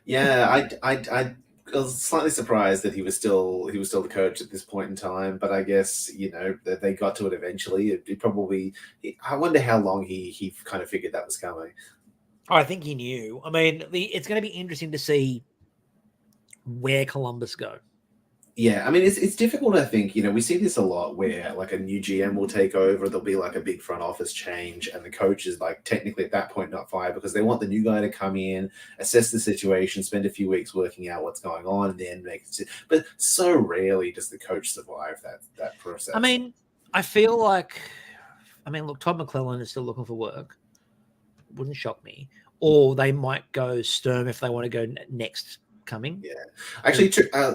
Yeah, I was slightly surprised that he was still the coach at this point in time, but I guess that they got to it eventually. I wonder how long he kind of figured that was coming. I think he knew. I mean, it's going to be interesting to see where Columbus go. Yeah, I mean, it's difficult, I think. We see this a lot where, like, a new GM will take over, there'll be, like, a big front office change, and the coach is, like, technically at that point not fired because they want the new guy to come in, assess the situation, spend a few weeks working out what's going on, and then make it. But so rarely does the coach survive that process. I mean, I feel like, look, Todd McClellan is still looking for work. Wouldn't shock me. Or they might go Sturm if they want to go next coming. Yeah, actually,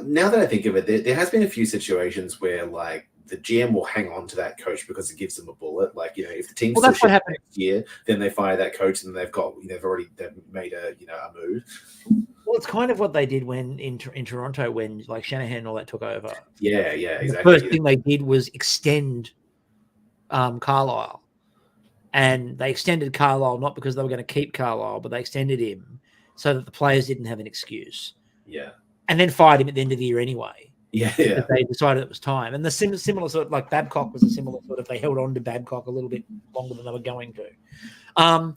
now that I think of it, there has been a few situations where like the GM will hang on to that coach because it gives them a bullet. Like if the team's that's what happened next year, then they fire that coach, and they've made a move. Well, it's kind of what they did when in Toronto when like Shanahan and all that took over. Yeah, exactly. The first thing they did was extend Carlisle, and they extended Carlisle not because they were going to keep Carlisle, but they extended him so that the players didn't have an excuse. Yeah. And then fired him at the end of the year anyway. Yeah. They decided it was time. And the similar sort of like Babcock was a similar sort of, they held on to Babcock a little bit longer than they were going to.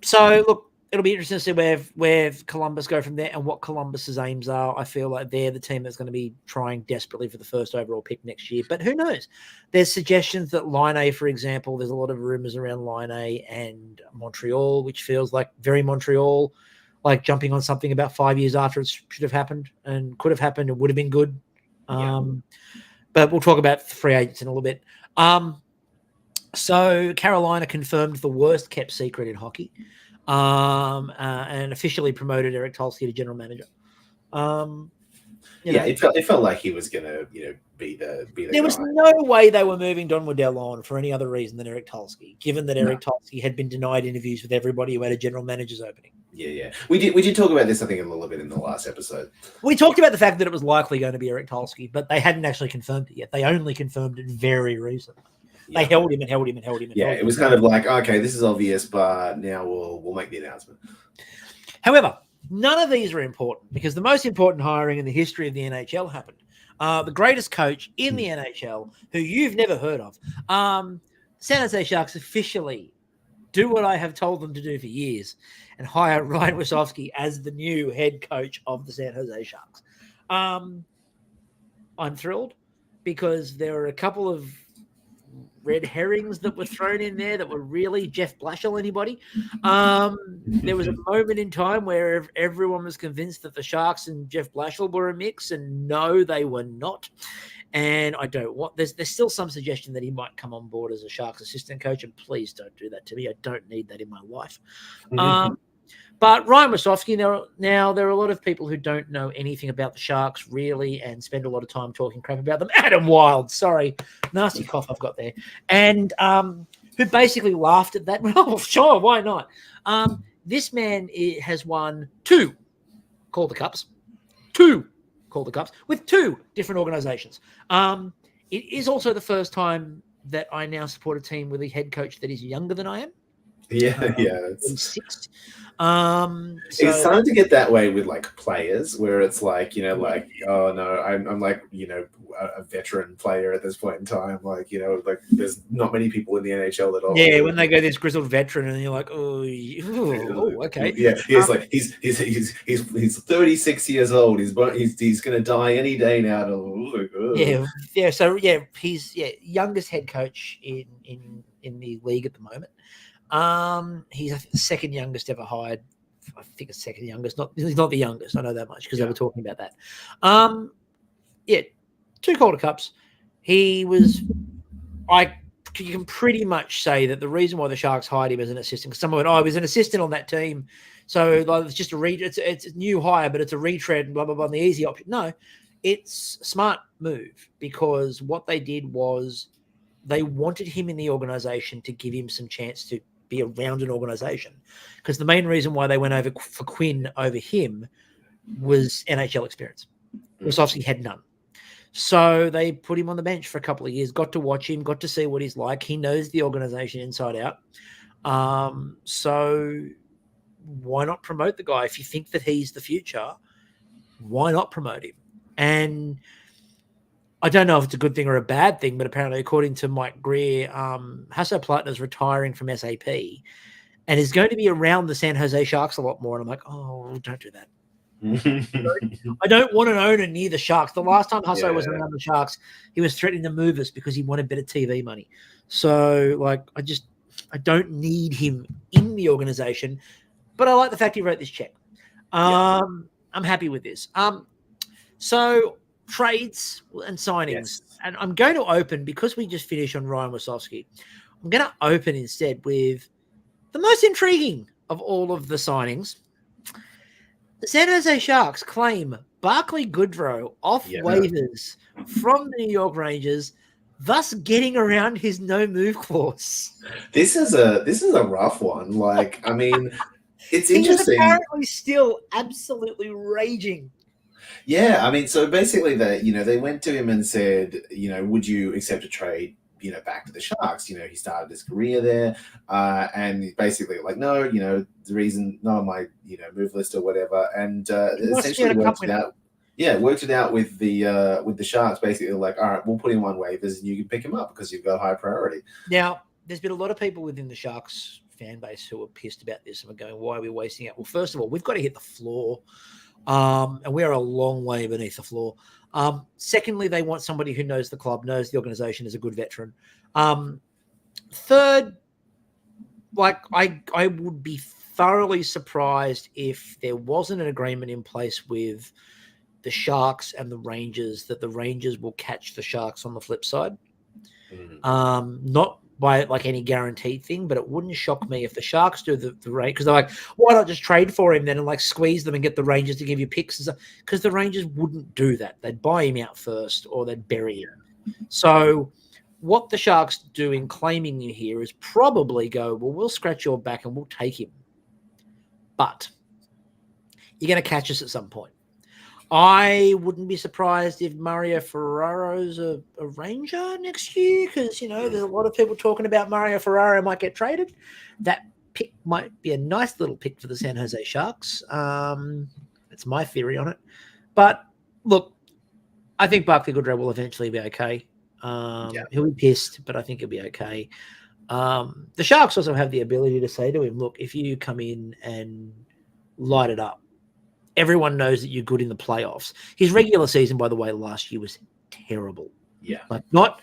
So look, it'll be interesting to see where Columbus go from there and what Columbus's aims are. I feel like they're the team that's going to be trying desperately for the first overall pick next year. But who knows? There's suggestions that Laine, for example, there's a lot of rumors around Laine and Montreal, which feels like very Montreal, like jumping on something about 5 years after it should have happened and could have happened and would have been good. But we'll talk about free agents in a little bit. So Carolina confirmed the worst kept secret in hockey. And officially promoted Eric Tulsky to general manager. It felt like he was gonna, be the There guy. was no way they were moving Don Waddell on for any other reason than Eric Tulsky, given that Eric Tulsky had been denied interviews with everybody who had a general manager's opening. Yeah. We did talk about this, I think, a little bit in the last episode. We talked about the fact that it was likely going to be Eric Tulsky, but they hadn't actually confirmed it yet. They only confirmed it very recently. They held him. Yeah, it was kind of like, okay, this is obvious, but now we'll make the announcement. However, none of these are important because the most important hiring in the history of the NHL happened. The greatest coach in the NHL, who you've never heard of, San Jose Sharks officially do what I have told them to do for years and hire Ryan Wasowski as the new head coach of the San Jose Sharks. I'm thrilled because there are a couple of red herrings that were thrown in there that were really Jeff Blashill anybody. There was a moment in time where everyone was convinced that the Sharks and Jeff Blashill were a mix, and no, they were not. And I don't want there's still some suggestion that he might come on board as a Sharks assistant coach, and please don't do that to me. I don't need that in my life. But Ryan Wasowski, there are a lot of people who don't know anything about the Sharks really and spend a lot of time talking crap about them. Adam Wilde, sorry, nasty cough I've got there, and who basically laughed at that. Oh, sure, why not? This man has won two Calder Cups with two different organizations. It is also the first time that I now support a team with a head coach that is younger than I am. Yeah. He's 6. It's starting to get that way with like players where it's like, like, oh no, I'm like, a veteran player at this point in time. Like, like there's not many people in the NHL that are. Yeah, when they go this grizzled veteran and you're like, oh okay. Yeah, he's like he's 36 years old. He's gonna die any day now. Yeah. So he's youngest head coach in the league at the moment. He's I think the second youngest ever hired. I think it's second youngest. He's not the youngest. I know that much because they were talking about that. 2 Calder Cups. He was. You can pretty much say that the reason why the Sharks hired him as an assistant, because someone went, he was an assistant on that team, so like, it's just it's a new hire, but it's a retread and blah blah blah. And the easy option, no, it's a smart move because what they did was they wanted him in the organization to give him some chance to be around an organization, because the main reason why they went over for Quinn over him was NHL experience. Wasowski had none. So they put him on the bench for a couple of years, got to watch him, got to see what he's like. He knows the organization inside out. So why not promote the guy? If you think that he's the future, why not promote him? And I don't know if it's a good thing or a bad thing, but apparently, according to Mike Greer, Hasso Plattner is retiring from SAP and is going to be around the San Jose Sharks a lot more. And I'm like, oh, don't do that. I don't want an owner near the Sharks. The last time Hasso was around the Sharks, he was threatening to move us because he wanted better TV money. So, like, I don't need him in the organization, but I like the fact he wrote this check. I'm happy with this. So trades and signings, and I'm going to open because we just finished on Ryan Wasowski. I'm going to open instead with the most intriguing of all of the signings. The San Jose Sharks claim Barclay Goodrow off waivers from the New York Rangers, thus getting around his no-move clause. This is a rough one. Like, I mean, it's interesting. He's apparently still absolutely raging. Yeah, I mean, so basically, they went to him and said, would you accept a trade? Back to the Sharks. He started his career there, and he's basically like, no, the reason not on my move list or whatever, and essentially worked it out. Yeah, worked it out with the Sharks. Basically, like, all right, we'll put him on waivers, and you can pick him up because you've got high priority. Now, there's been a lot of people within the Sharks fan base who are pissed about this and are going, why are we wasting it? Well, first of all, we've got to hit the floor. And we're a long way beneath the floor. Secondly, they want somebody who knows the club, knows the organization, is a good veteran. Third, like I would be thoroughly surprised if there wasn't an agreement in place with the Sharks and the Rangers that the Rangers will catch the Sharks on the flip side. Not by like any guaranteed thing, but it wouldn't shock me if the Sharks do the rate, because they're like, why not just trade for him then and like squeeze them and get the Rangers to give you picks and stuff? Because the Rangers wouldn't do that. They'd buy him out first or they'd bury him. So what the Sharks do in claiming you here is probably go, well, we'll scratch your back and we'll take him. But you're going to catch us at some point. I wouldn't be surprised if Mario Ferraro's a Ranger next year because, there's a lot of people talking about Mario Ferraro might get traded. That pick might be a nice little pick for the San Jose Sharks. That's my theory on it. But, look, I think Barclay Goodrow will eventually be okay. He'll be pissed, but I think he'll be okay. The Sharks also have the ability to say to him, look, if you come in and light it up, everyone knows that you're good in the playoffs. His regular season, by the way, last year was terrible. Yeah. Like not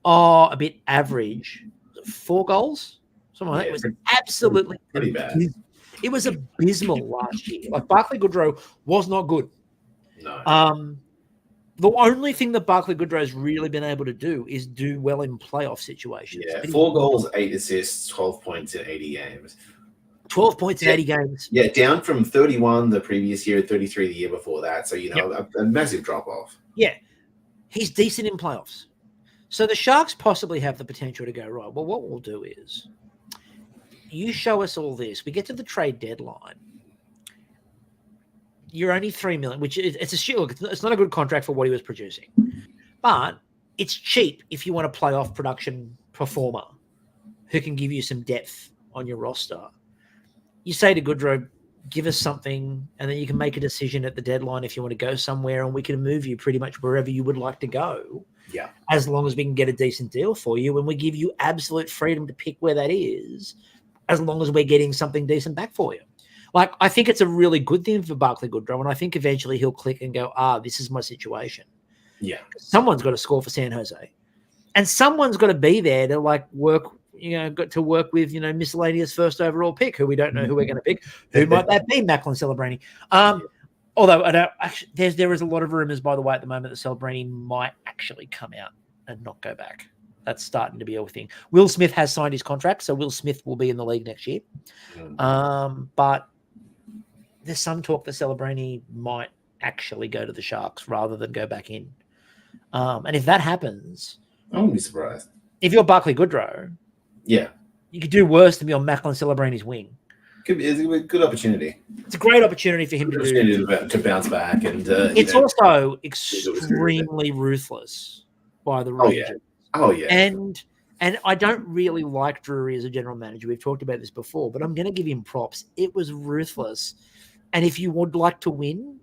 a bit average. 4 goals? Something like that. It was absolutely pretty bad. It was abysmal last year. Like Barclay Goodrow was not good. No. The only thing that Barclay Goodrow's really been able to do is do well in playoff situations. Yeah, 4 goals, 8 assists, 12 points in 80 games. 12 points in 80 games. Yeah, down from 31 the previous year, 33 the year before that. So, a massive drop-off. Yeah. He's decent in playoffs. So the Sharks possibly have the potential to go, right, well, what we'll do is you show us all this. We get to the trade deadline. You're only $3 million, which is it's not a good contract for what he was producing. But it's cheap if you want a playoff production performer who can give you some depth on your roster. You say to Goodrow, give us something, and then you can make a decision at the deadline if you want to go somewhere, and we can move you pretty much wherever you would like to go. Yeah. As long as we can get a decent deal for you, and we give you absolute freedom to pick where that is, as long as we're getting something decent back for you. Like, I think it's a really good thing for Barclay Goodrow, and I think eventually he'll click and go, this is my situation. Yeah. Someone's got to score for San Jose. And someone's got to be there to, work, got to work with, miscellaneous first overall pick, who we don't know who we're going to pick. Who might that be? Macklin Celebrini. Although there is a lot of rumors, by the way, at the moment that Celebrini might actually come out and not go back. That's starting to be a thing. Will Smith has signed his contract, so Will Smith will be in the league next year. But there's some talk that Celebrini might actually go to the Sharks rather than go back in. And if that happens, I wouldn't be surprised. If you're Barclay Goodrow, you could do worse than be on Macklin Celebrini's wing. It's a good opportunity. It's a great opportunity for him to bounce back, and it's also extremely ruthless by the Rangers. Oh yeah. And I don't really like Drury as a general manager. We've talked about this before, but I'm going to give him props. It was ruthless, and if you would like to win,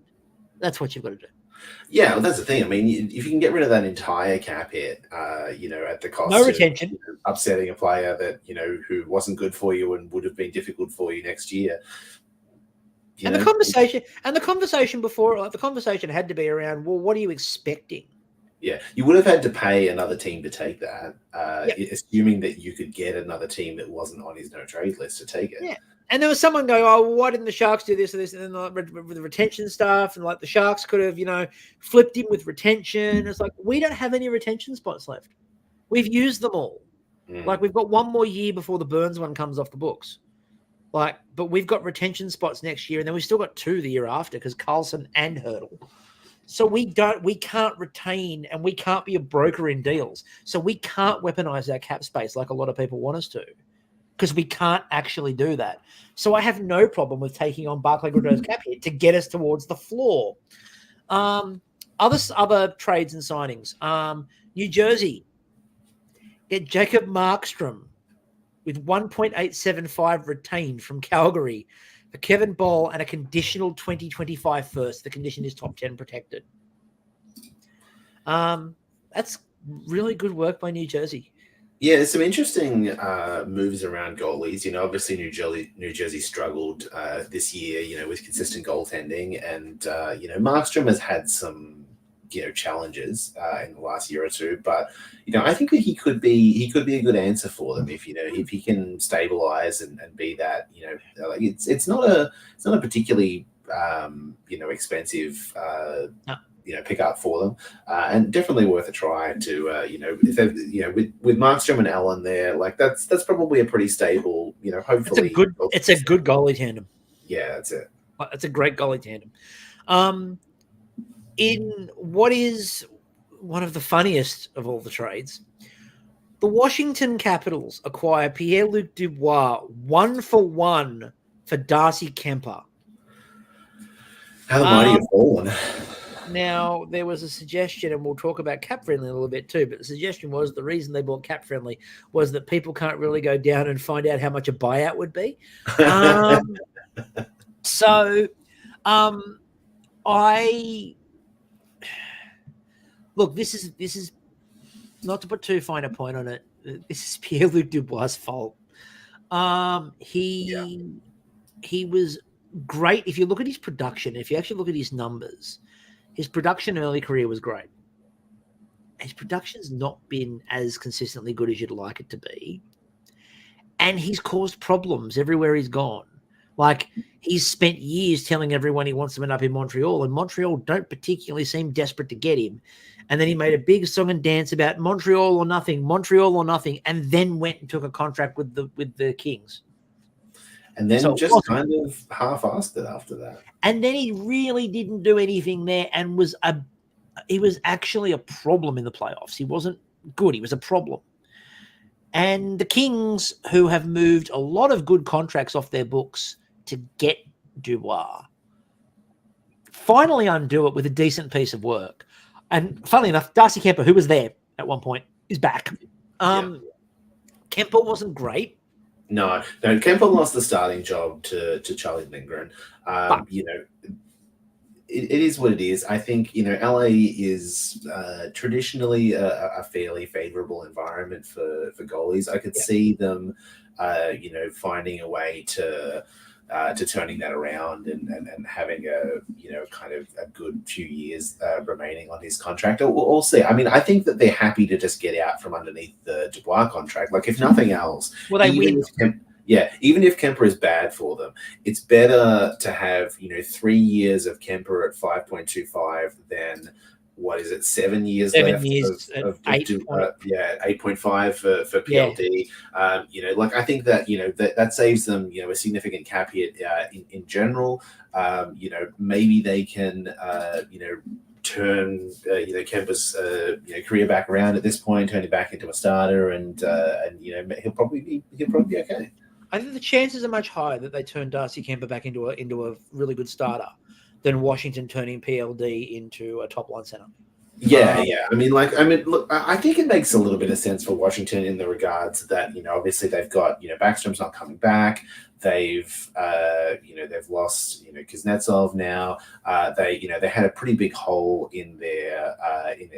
that's what you've got to do. Yeah, well, that's the thing. I mean, if you can get rid of that entire cap hit, at the cost no retention, of upsetting a player that who wasn't good for you and would have been difficult for you next year. The conversation before, the conversation had to be around, well, what are you expecting? Yeah, you would have had to pay another team to take that, assuming that you could get another team that wasn't on his no trade list to take it. Yeah. And there was someone going, oh, why didn't the Sharks do this or this? And then with the retention stuff, and the Sharks could have, flipped him with retention. It's like, we don't have any retention spots left. We've used them all. We've got one more year before the Burns one comes off the books. But we've got retention spots next year, and then we've still got 2 the year after because Carlson and Hurdle. So we can't retain, and we can't be a broker in deals. So we can't weaponize our cap space like a lot of people want us to, because we can't actually do that. So I have no problem with taking on Barclay Goodrow's cap hit to get us towards the floor. Other trades and signings. New Jersey get Jacob Markstrom with 1.875 retained from Calgary for Kevin Ball and a conditional 2025 first. The condition is top 10 protected. That's really good work by New Jersey. Yeah, there's some interesting moves around goalies. Obviously New Jersey struggled this year, with consistent goaltending, and Markstrom has had some challenges in the last year or two. But I think that he could be a good answer for them if he can stabilize and be that. It's not a particularly expensive. Pick up for them, and definitely worth a try to if with Markstrom and Allen there, that's probably a pretty stable, hopefully it's a good goalie tandem. Yeah, that's it. It's a great goalie tandem. In what is one of the funniest of all the trades, the Washington Capitals acquire Pierre-Luc Dubois 1-for-1 for Darcy Kemper. How the mighty have fallen. Now, there was a suggestion, and we'll talk about Cap Friendly a little bit too, but the suggestion was the reason they bought Cap Friendly was that people can't really go down and find out how much a buyout would be. I look, this is not to put too fine a point on it. This is Pierre-Luc Dubois' fault. He was great. If you look at his production, if you actually look at his numbers, his production early career was great. His production's not been as consistently good as you'd like it to be. And he's caused problems everywhere he's gone. Like, he's spent years telling everyone he wants to end up in Montreal, and Montreal don't particularly seem desperate to get him. And then he made a big song and dance about Montreal or nothing, and then went and took a contract with the Kings. And then just kind of half-assed it after that. And then he really didn't do anything there, and he was actually a problem in the playoffs. He wasn't good. He was a problem. And the Kings, who have moved a lot of good contracts off their books to get Dubois, finally undo it with a decent piece of work. And funnily enough, Darcy Kemper, who was there at one point, is back. Kemper wasn't great. No, Kemper lost the starting job to Charlie Lindgren. You know, it is what it is. I think, you know, LA is traditionally a fairly favorable environment for goalies. I could see them, you know, finding a way to turning that around and having a, you know, kind of a good few years remaining on his contract. We'll see. I mean, I think that they're happy to just get out from underneath the Dubois contract. Like, if nothing else, well, they win. Even if Kemper is bad for them, it's better to have, you know, 3 years of Kemper at 5.25 than, what is it, 7 years left of 8.5 for PLD. Yeah. You know, like, I think that, you know, that saves them, you know, a significant cap hit in general. You know, maybe they can, you know, turn you know, Kemper's you know, career back around at this point, turn him back into a starter, and you know, he'll probably be okay. I think the chances are much higher that they turn Darcy Kemper back into a really good starter than Washington turning PLD into a top line center. Yeah. I mean, look, I think it makes a little bit of sense for Washington in the regards that, you know, obviously they've got, you know, Backstrom's not coming back. They've, you know, they've lost, you know, Kuznetsov now. They, you know, they had a pretty big hole in their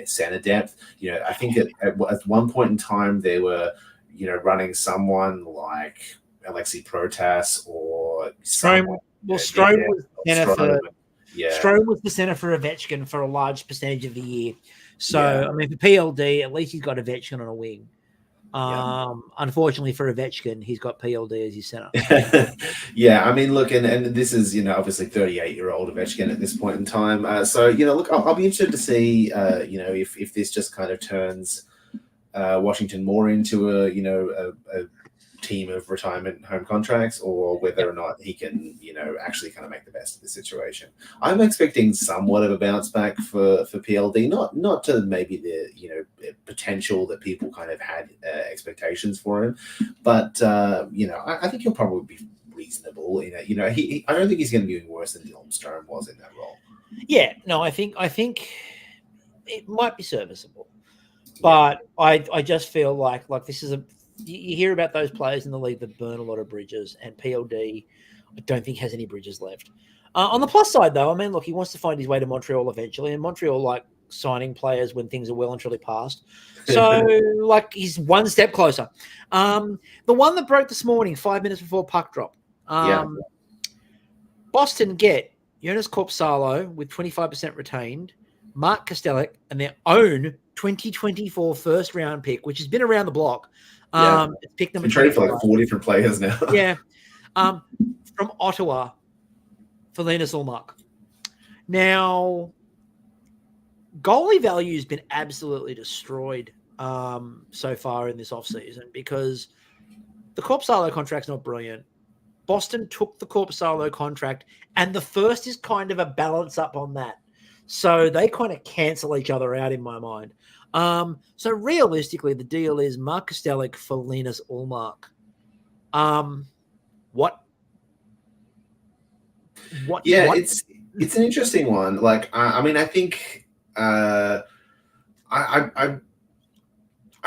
center depth. You know, I think at one point in time they were, you know, running someone like Alexei Protas or Strome. Well, Strome was center for. Yeah. Strome was the center for Ovechkin for a large percentage of the year. So, I mean, for PLD, at least he's got Ovechkin on a wing. Unfortunately for Ovechkin, he's got PLD as his center. Yeah, I mean, look, and this is, you know, obviously 38-year-old Ovechkin at this point in time. So, you know, look, I'll be interested to see, you know, if this just kind of turns Washington more into a team of retirement home contracts, or whether or not he can, you know, actually kind of make the best of the situation. I'm expecting somewhat of a bounce back for PLD, not to maybe the, you know, potential that people kind of had expectations for him, but you know, I think he'll probably be reasonable in it. You know, I don't think he's going to be doing worse than Dylan Strome was in that role. Yeah, no, I think it might be serviceable, but I just feel like this is you hear about those players in the league that burn a lot of bridges, and PLD, I don't think, has any bridges left. On the plus side, though, I mean, look, he wants to find his way to Montreal eventually, and Montreal like signing players when things are well and truly past. So, like, he's one step closer. The one that broke this morning, 5 minutes before puck drop. Boston get Jonas Korpisalo with 25% retained, Mark Kostelik, and their own 2024 first-round pick, which has been around the block. It's picked number 25. For like 4 different players now. From Ottawa for Linus Ullmark. Now, goalie value has been absolutely destroyed so far in this offseason because the Korpisalo contract's not brilliant. Boston took the Korpisalo contract, and the first is kind of a balance up on that. So they kind of cancel each other out in my mind. So realistically, the deal is Mark Kostelik for Linus Ullmark. What? Yeah, It's an interesting one. Like, I mean, I think, I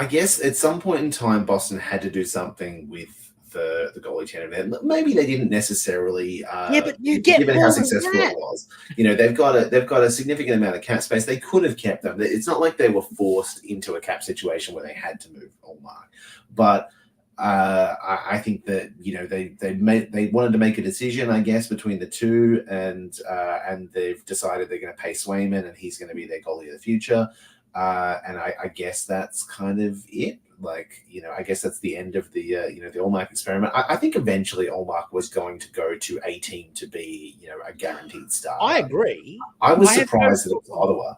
guess at some point in time, Boston had to do something with the goalie tandem. Maybe they didn't necessarily, Yeah, but you get given how more than successful that. it was. You know, they've got a significant amount of cap space. They could have kept them. It's not like they were forced into a cap situation where they had to move Allmark, but. I think that they wanted to make a decision, I guess, between the two, and they've decided they're going to pay Swayman, and he's going to be their goalie of the future. And I guess that's kind of it. Like, I guess that's the end of the the Allmark experiment. I think eventually Allmark was going to go to a team to be a guaranteed starter. I agree. I was surprised that it was Ottawa.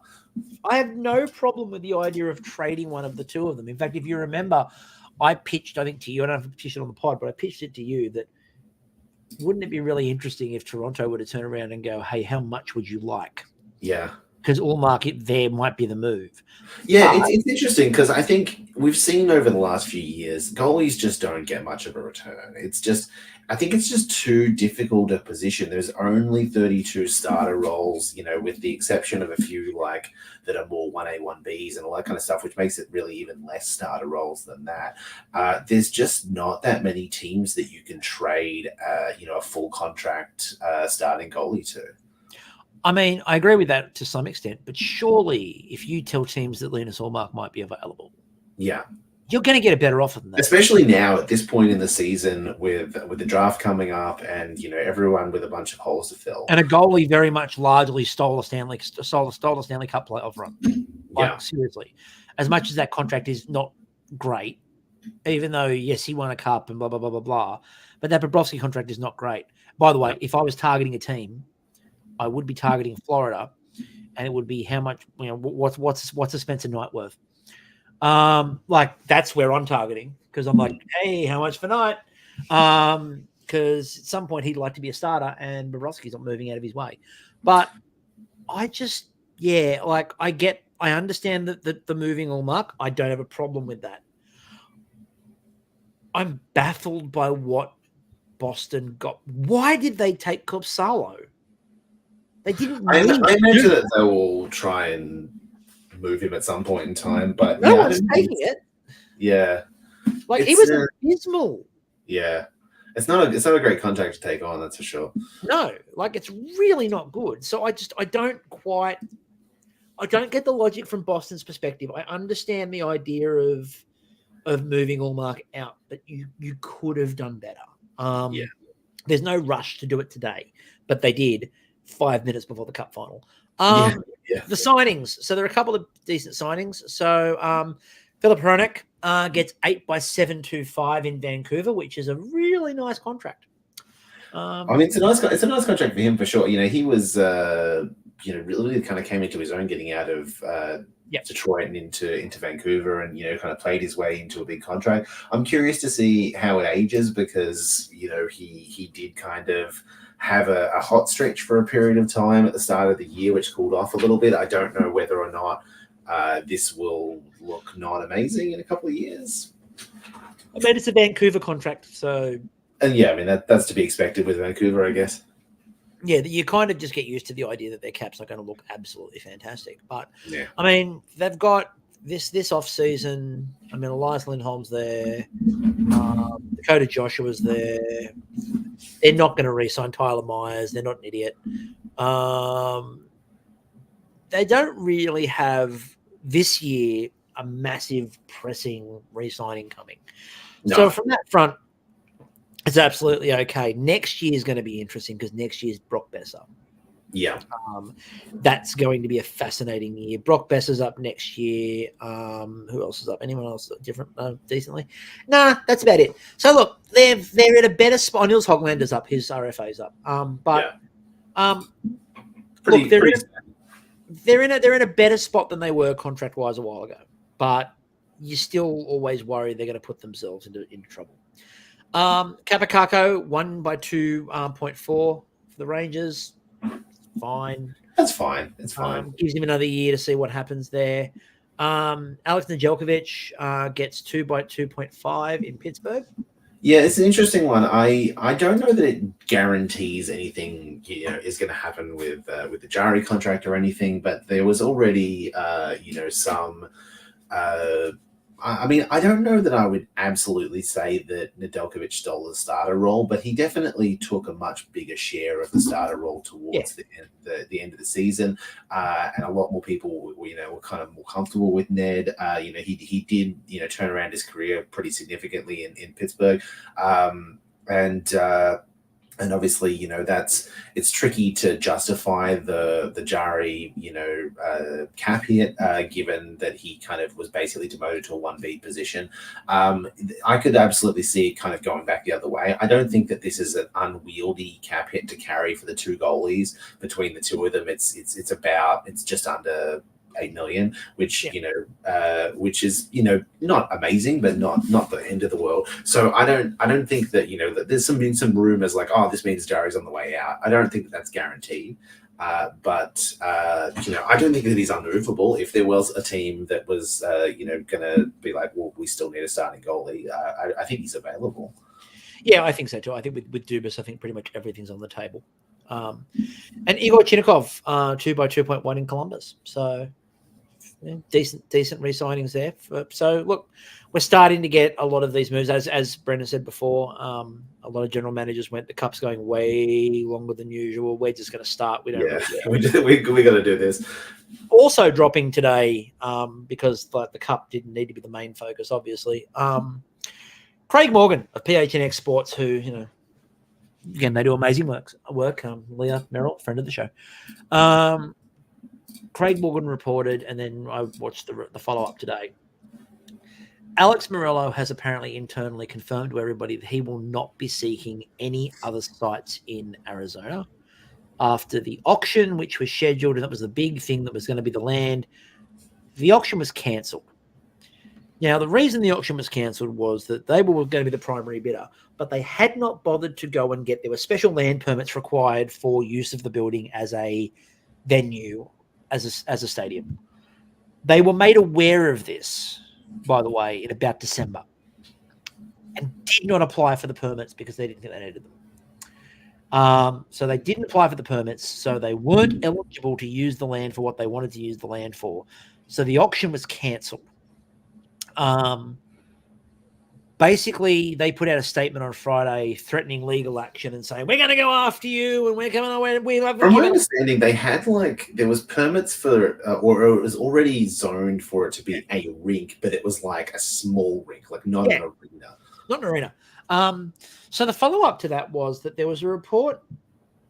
I have no problem with the idea of trading one of the two of them. In fact, if you remember, I pitched, I think to you, I don't know if I pitched it on the pod, but I pitched it to you that wouldn't it be really interesting if Toronto were to turn around and go, hey, how much would you like? Yeah. Because Allmark there might be the move. Yeah, it's interesting because I think we've seen over the last few years, goalies just don't get much of a return. I think it's just too difficult a position. There's only 32 starter roles, with the exception of a few like that are more 1A, 1Bs and all that kind of stuff, which makes it really even less starter roles than that. There's just not that many teams that you can trade, a full contract starting goalie to. I mean, I agree with that to some extent, but surely if you tell teams that Linus Allmark might be available, yeah, you're going to get a better offer than that. Especially now at this point in the season with the draft coming up and, everyone with a bunch of holes to fill. And a goalie very much largely stole a Stanley Cup playoff run. Like, seriously. As much as that contract is not great, even though, yes, he won a cup and blah, blah, blah, blah, blah, but that Bobrovsky contract is not great. By the way, if I was targeting a team, I would be targeting Florida, and it would be how much, what's a Spencer Knight worth? Like that's where I'm targeting because I'm like, hey, how much for Knight? Because at some point he'd like to be a starter, and Bobrovsky's not moving out of his way. But I just, I understand that the moving Allmark. I don't have a problem with that. I'm baffled by what Boston got. Why did they take Korpisalo? They didn't. I imagine that they will try and move him at some point in time, but no one's taking it. Yeah, like he was abysmal. Yeah, it's not a great contract to take on, that's for sure. No, like it's really not good. So I don't get the logic from Boston's perspective. I understand the idea of moving Allmark out, but you could have done better. There's no rush to do it today, but they did 5 minutes before the Cup final. The signings. So there are a couple of decent signings. So Philip Hronek gets 8 by 725 in Vancouver, which is a really nice contract. I mean, it's a nice contract for him for sure. He was really kind of came into his own getting out of Detroit and into Vancouver, and kind of played his way into a big contract. I'm curious to see how it ages because he did kind of have a hot stretch for a period of time at the start of the year, which cooled off a little bit. I don't know whether or not this will look not amazing in a couple of years. I mean, it's a Vancouver contract, so... And yeah, I mean, that's to be expected with Vancouver, I guess. Yeah, you kind of just get used to the idea that their cap's not going to look absolutely fantastic. But, I mean, they've got this off-season, I mean, Elias Lindholm's there, Dakota Joshua's there. They're not going to re-sign Tyler Myers. They're not an idiot. They don't really have this year a massive pressing re-signing coming. No. So from that front, it's absolutely okay. Next year is going to be interesting because next year's Brock Besser. Yeah. That's going to be a fascinating year. Brock Besser's up next year. Who else is up? Anyone else different decently? Nah, that's about it. So look, they're in a better spot. Nils Hoglander's up. His RFA's up. Look, they're in a better spot than they were contract wise a while ago. But you still always worry they're going to put themselves into trouble. Kapokako 1 by 2.4 for the Rangers. Fine. That's fine. It's fine. Gives him another year to see what happens there. Alex Nedeljkovic gets 2 by 2.5 in Pittsburgh. Yeah, it's an interesting one. I don't know that it guarantees anything, is going to happen with the Jari contract or anything, but there was already some. Uh, I mean, I don't know that I would absolutely say that Nedeljkovic stole the starter role, but he definitely took a much bigger share of the starter role Yeah, towards the end of the season, and a lot more people, were kind of more comfortable with Ned. He did, turn around his career pretty significantly in Pittsburgh, and. And obviously, it's tricky to justify the Jari, cap hit, given that he kind of was basically demoted to a 1B position. I could absolutely see it kind of going back the other way. I don't think that this is an unwieldy cap hit to carry for the two goalies. Between the two of them, it's just under 8 million, which yeah. which is not amazing, but not the end of the world. So I don't think that that there's been some rumors like, oh, this means Jari's on the way out. I don't think that that's guaranteed. But I don't think that he's unmovable. If there was a team that was going to be like, well, we still need a starting goalie, I think he's available. Yeah, I think so too. I think with Dubas, I think pretty much everything's on the table. And Igor Chinnikov, 2 by 2.1 in Columbus. So decent re-signings there. So look, we're starting to get a lot of these moves. As Brendan said before, a lot of general managers went, the cup's going way longer than usual. We're just going to start. We don't really care. we got to do this. Also dropping today, because the cup didn't need to be the main focus, obviously. Craig Morgan of PHNX Sports, who, again, they do amazing work. Leah Merrill, friend of the show. Craig Morgan reported, and then I watched the follow-up today. Alex Morello has apparently internally confirmed to everybody that he will not be seeking any other sites in Arizona after the auction, which was scheduled, and that was the big thing that was going to be the land. The auction was cancelled. Now, the reason the auction was cancelled was that they were going to be the primary bidder, but they had not bothered to go and there were special land permits required for use of the building as a venue, as a stadium. They were made aware of this, by the way, in about December, and did not apply for the permits because they didn't think they needed them. So they didn't apply for the permits, so they weren't eligible to use the land for what they wanted to use the land for. So the auction was cancelled. Basically, they put out a statement on Friday threatening legal action and saying, we're going to go after you and we're coming away. From my understanding, they had there was permits for, or it was already zoned for it to be a rink, but it was like a small rink, like not an arena. Not an arena. So the follow-up to that was that there was a report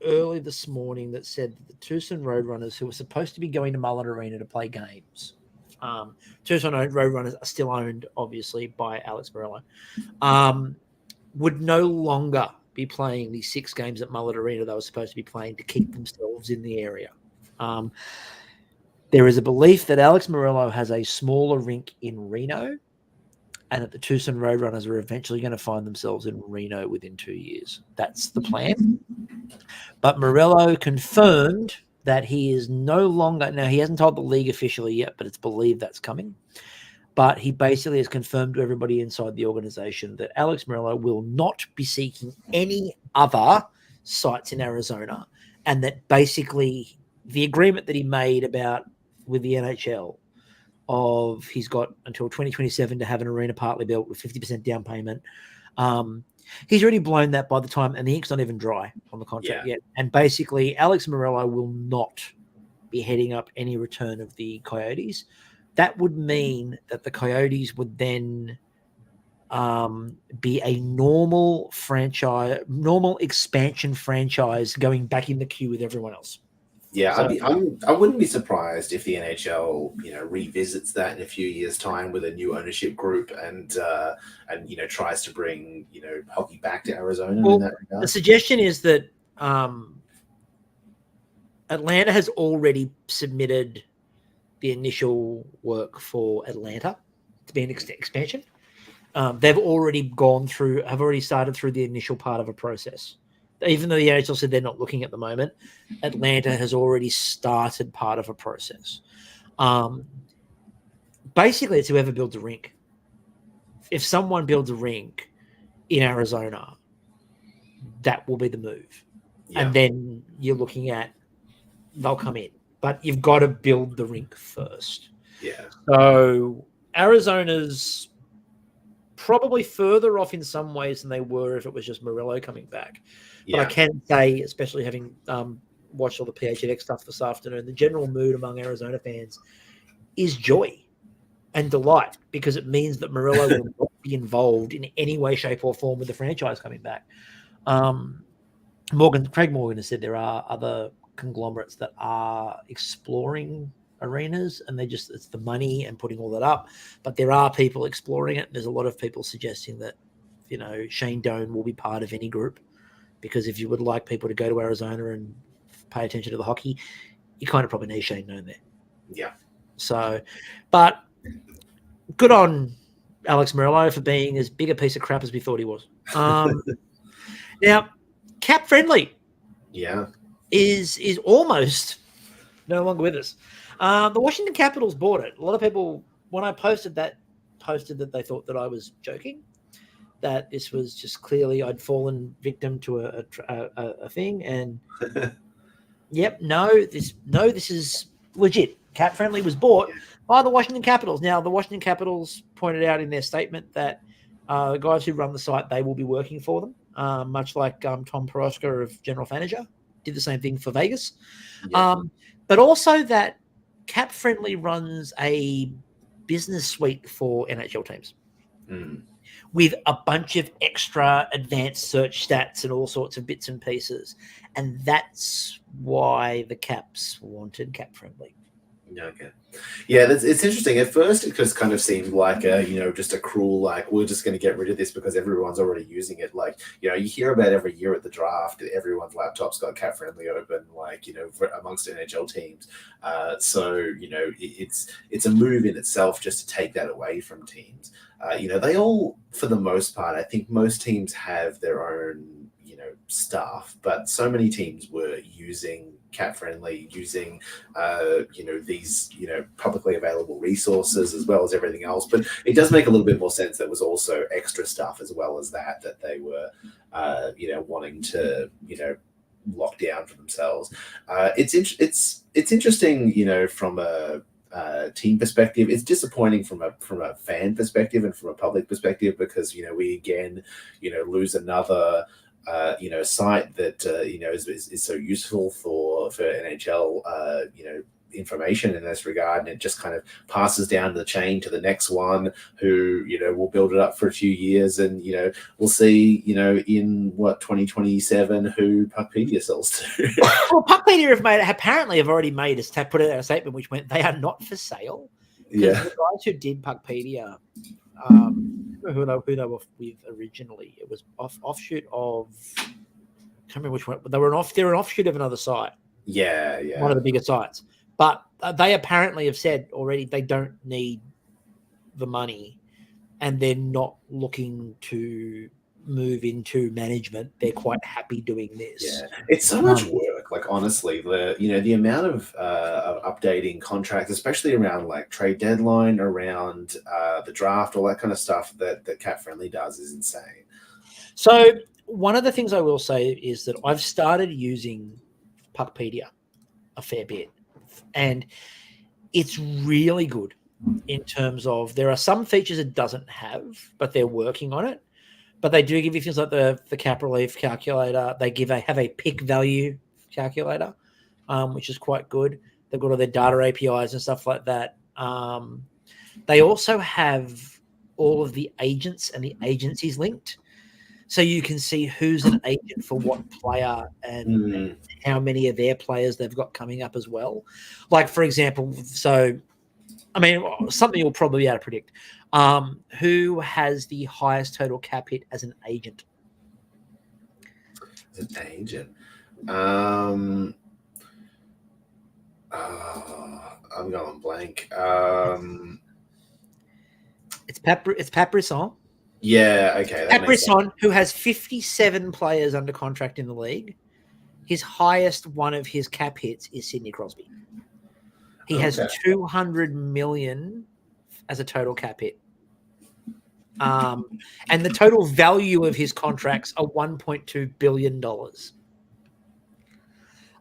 early this morning that said that the Tucson Roadrunners, who were supposed to be going to Mullet Arena to play games, Tucson Roadrunners are still owned, obviously, by Alex Morello, would no longer be playing the 6 games at Mullet Arena they were supposed to be playing to keep themselves in the area. There is a belief that Alex Morello has a smaller rink in Reno, and that the Tucson Roadrunners are eventually going to find themselves in Reno within 2 years. That's the plan. But Morello confirmed that he is no longer, now he hasn't told the league officially yet, but it's believed that's coming. But he basically has confirmed to everybody inside the organization that Alex Morello will not be seeking any other sites in Arizona, and that basically the agreement that he made with the NHL of he's got until 2027 to have an arena partly built with 50% down payment. He's already blown that by the time, and the ink's not even dry on the contract yet. And basically, Alex Morello will not be heading up any return of the Coyotes. That would mean that the Coyotes would then be a normal expansion franchise going back in the queue with everyone else. Yeah, I wouldn't be surprised if the NHL, revisits that in a few years' time with a new ownership group and tries to bring hockey back to Arizona in that regard. The suggestion is that Atlanta has already submitted the initial work for Atlanta to be an expansion. They've already have already started through the initial part of a process. Even though the NHL said they're not looking at the moment, Atlanta has already started part of a process. Basically, it's whoever builds a rink. If someone builds a rink, in Arizona, that will be the move. Yeah. And then you're looking at they'll come in. But you've got to build the rink first. Yeah. So Arizona's probably further off in some ways than they were if it was just Morello coming back. But I can say, especially having watched all the PHNX stuff this afternoon, the general mood among Arizona fans is joy and delight because it means that Morello will not be involved in any way, shape, or form with the franchise coming back. Craig Morgan has said there are other conglomerates that are exploring arenas and it's the money and putting all that up, but there are people exploring it. There's a lot of people suggesting that, Shane Doan will be part of any group, because if you would like people to go to Arizona and pay attention to the hockey, you kind of probably need Shane Doan there. Yeah. So, but good on Alex Morello for being as big a piece of crap as we thought he was. Now, Cap Friendly is almost no longer with us. The Washington Capitals bought it. A lot of people, when I posted that they thought that I was joking, that this was just clearly I'd fallen victim to a thing. And this is legit. Cap Friendly was bought by the Washington Capitals. Now, the Washington Capitals pointed out in their statement that the guys who run the site, they will be working for them, much like Tom Peroska of General Manager did the same thing for Vegas. But also that Cap Friendly runs a business suite for NHL teams with a bunch of extra advanced search stats and all sorts of bits and pieces. And that's why the Caps wanted Cap Friendly. Okay. Yeah, it's interesting. At first, it just kind of seemed like just a cruel, like, we're just going to get rid of this because everyone's already using it. Like, you hear about every year at the draft, everyone's laptop's got Cap Friendly open, like, amongst NHL teams. So it's a move in itself just to take that away from teams. They all, for the most part, I think most teams have their own, stuff, but so many teams were using Cap Friendly, using these publicly available resources as well as everything else. But it does make a little bit more sense that was also extra stuff as well as that they were wanting to lock down for themselves. It's interesting, from a team perspective. It's disappointing from a fan perspective and from a public perspective because we again lose another site that is so useful for NHL information in this regard, and it just kind of passes down the chain to the next one who will build it up for a few years, and we'll see in 2027 who Puckpedia sells to. Well, Puckpedia have already put out a statement which went they are not for sale. The guys who did Puckpedia, who they were with originally, it was offshoot of, I can't remember which one, but they're an offshoot of another site. One of the bigger sites. But they apparently have said already they don't need the money and they're not looking to move into management. They're quite happy doing this. Yeah, it's so much work. Like, honestly, the amount of updating contracts, especially around like trade deadline, around the draft, all that kind of stuff that Cap Friendly does is insane. So one of the things I will say is that I've started using Puckpedia a fair bit, and it's really good in terms of there are some features it doesn't have, but they're working on it. But they do give you things like the cap relief calculator. They have a pick value calculator, which is quite good. They've got all their data APIs and stuff like that. They also have all of the agents and the agencies linked. So you can see who's an agent for what player and how many of their players they've got coming up as well. Like, for example, something you'll probably be able to predict. Who has the highest total cap hit as an agent? As an agent? I'm going blank. It's Pat Brisson. Yeah, okay. Pat Brisson, who has 57 players under contract in the league. His highest one of his cap hits is Sidney Crosby. He has 200 million as a total cap hit. And the total value of his contracts are $1.2 billion.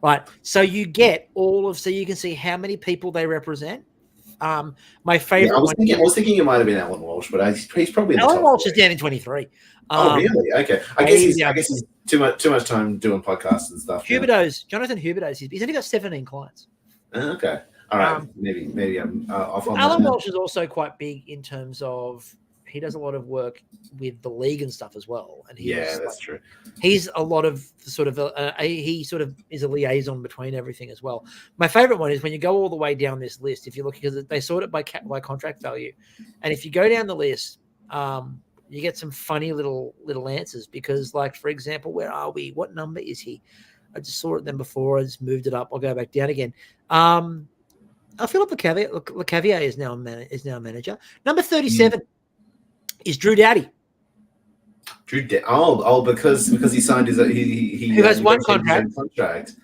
Right. So you get so you can see how many people they represent. My favorite I was thinking it might have been Alan Walsh, but he's probably in the Alan top Walsh three. is down in 23. Oh, really? Okay. I guess he's too much time doing podcasts and stuff. Jonathan Huberdeau's, he's only got 17 clients. Okay. All right. Maybe I'm off on Alan that. Walsh is also quite big in terms of he does a lot of work with the league and stuff as well. And that's true. He's a lot of he sort of is a liaison between everything as well. My favorite one is when you go all the way down this list, if you look, because they sort it by contract value. And if you go down the list, you get some funny little answers because, like, for example, where are we? What number is he? I just saw it then before. I just moved it up. I'll go back down again. Philip LeCavier is now manager. Number 37 is Drew Doughty. Because he signed he has one contract.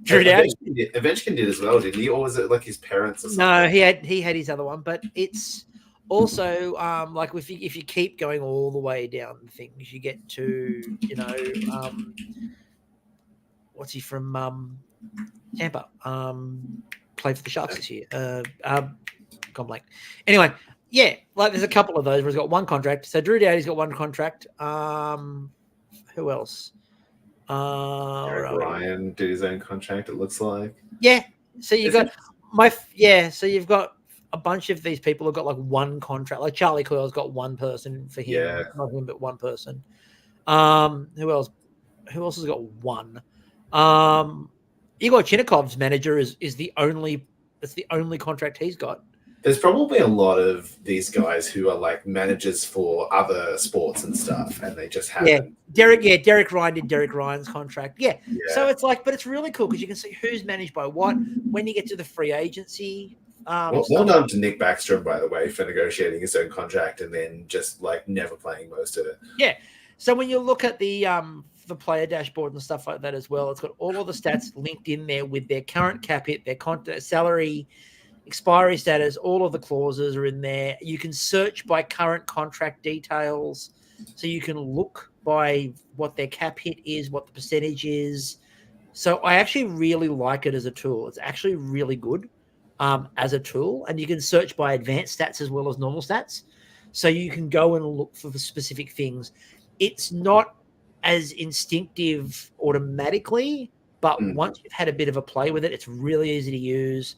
Drew Doughty. Ovechkin did as well, didn't he? Or was it like his parents or something? No, he had his other one, but it's also like if you keep going all the way down things, you get to what's he from Tampa? Played for the Sharks this year. Gone blank. Anyway, yeah, like there's a couple of those where he's got one contract. So Drew Doughty's got one contract. Who else? Ryan did his own contract, it looks like. Yeah. So you've got so you've got a bunch of these people who've got like one contract. Like Charlie Coyle's got one person for him. Yeah. Not him, but one person. Who else? Who else has got one? Igor Chinnikov's manager is the only contract he's got. There's probably a lot of these guys who are like managers for other sports and stuff, and they just haven't. Derek Ryan did Derek Ryan's contract. Yeah. So it's like, but it's really cool because you can see who's managed by what. When you get to the free agency. Well done to Nick Backstrom, by the way, for negotiating his own contract and then just like never playing most of it. Yeah. So when you look at the player dashboard and stuff like that as well, it's got all of the stats linked in there with their current cap hit, their salary, expiry status, all of the clauses are in there. You can search by current contract details, so you can look by what their cap hit is, what the percentage is. So I actually really like it as a tool. It's actually really good as a tool, and you can search by advanced stats as well as normal stats. So you can go and look for the specific things. It's not as instinctive automatically, but once you've had a bit of a play with it, it's really easy to use.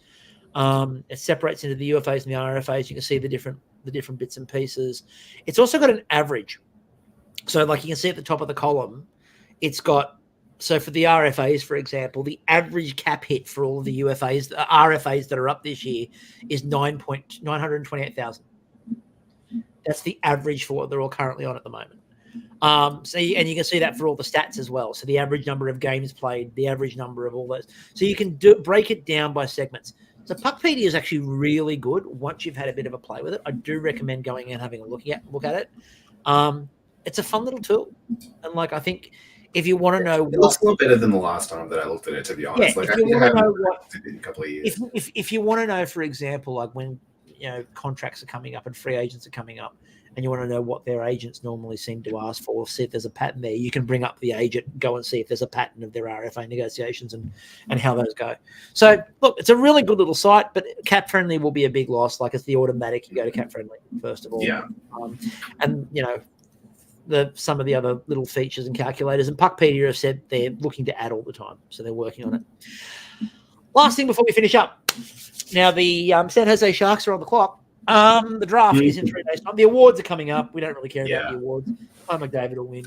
It separates into the UFAs and the RFAs. You can see the different bits and pieces. It's also got an average. So like you can see at the top of the column, it's got, so for the RFAs, for example, the average cap hit for all of the UFAs, the RFAs that are up this year is 928,000. That's the average for what they're all currently on at the moment. And you can see that for all the stats as well. So the average number of games played, the average number of all those. So you can break it down by segments. So Puckpedia is actually really good once you've had a bit of a play with it. I do recommend going and having a look at it. It's a fun little tool, and like I think if you want to know, it looks a lot better than the last time that I looked at it. To be honest, if you want to know in a couple of years, if you want to know, for example, like when contracts are coming up and free agents are coming up, and you want to know what their agents normally seem to ask for, see if there's a pattern there, you can bring up the agent, go and see if there's a pattern of their RFA negotiations and how those go. So, look, it's a really good little site, but Cap Friendly will be a big loss. Like, it's the automatic. You go to Cap Friendly, first of all. Yeah. And, some of the other little features and calculators. And Puckpedia have said they're looking to add all the time, so they're working on it. Last thing before we finish up. Now, the San Jose Sharks are on the clock. The draft is in 3 days' time. The awards are coming up. We don't really care about the awards. Tom McDavid will win.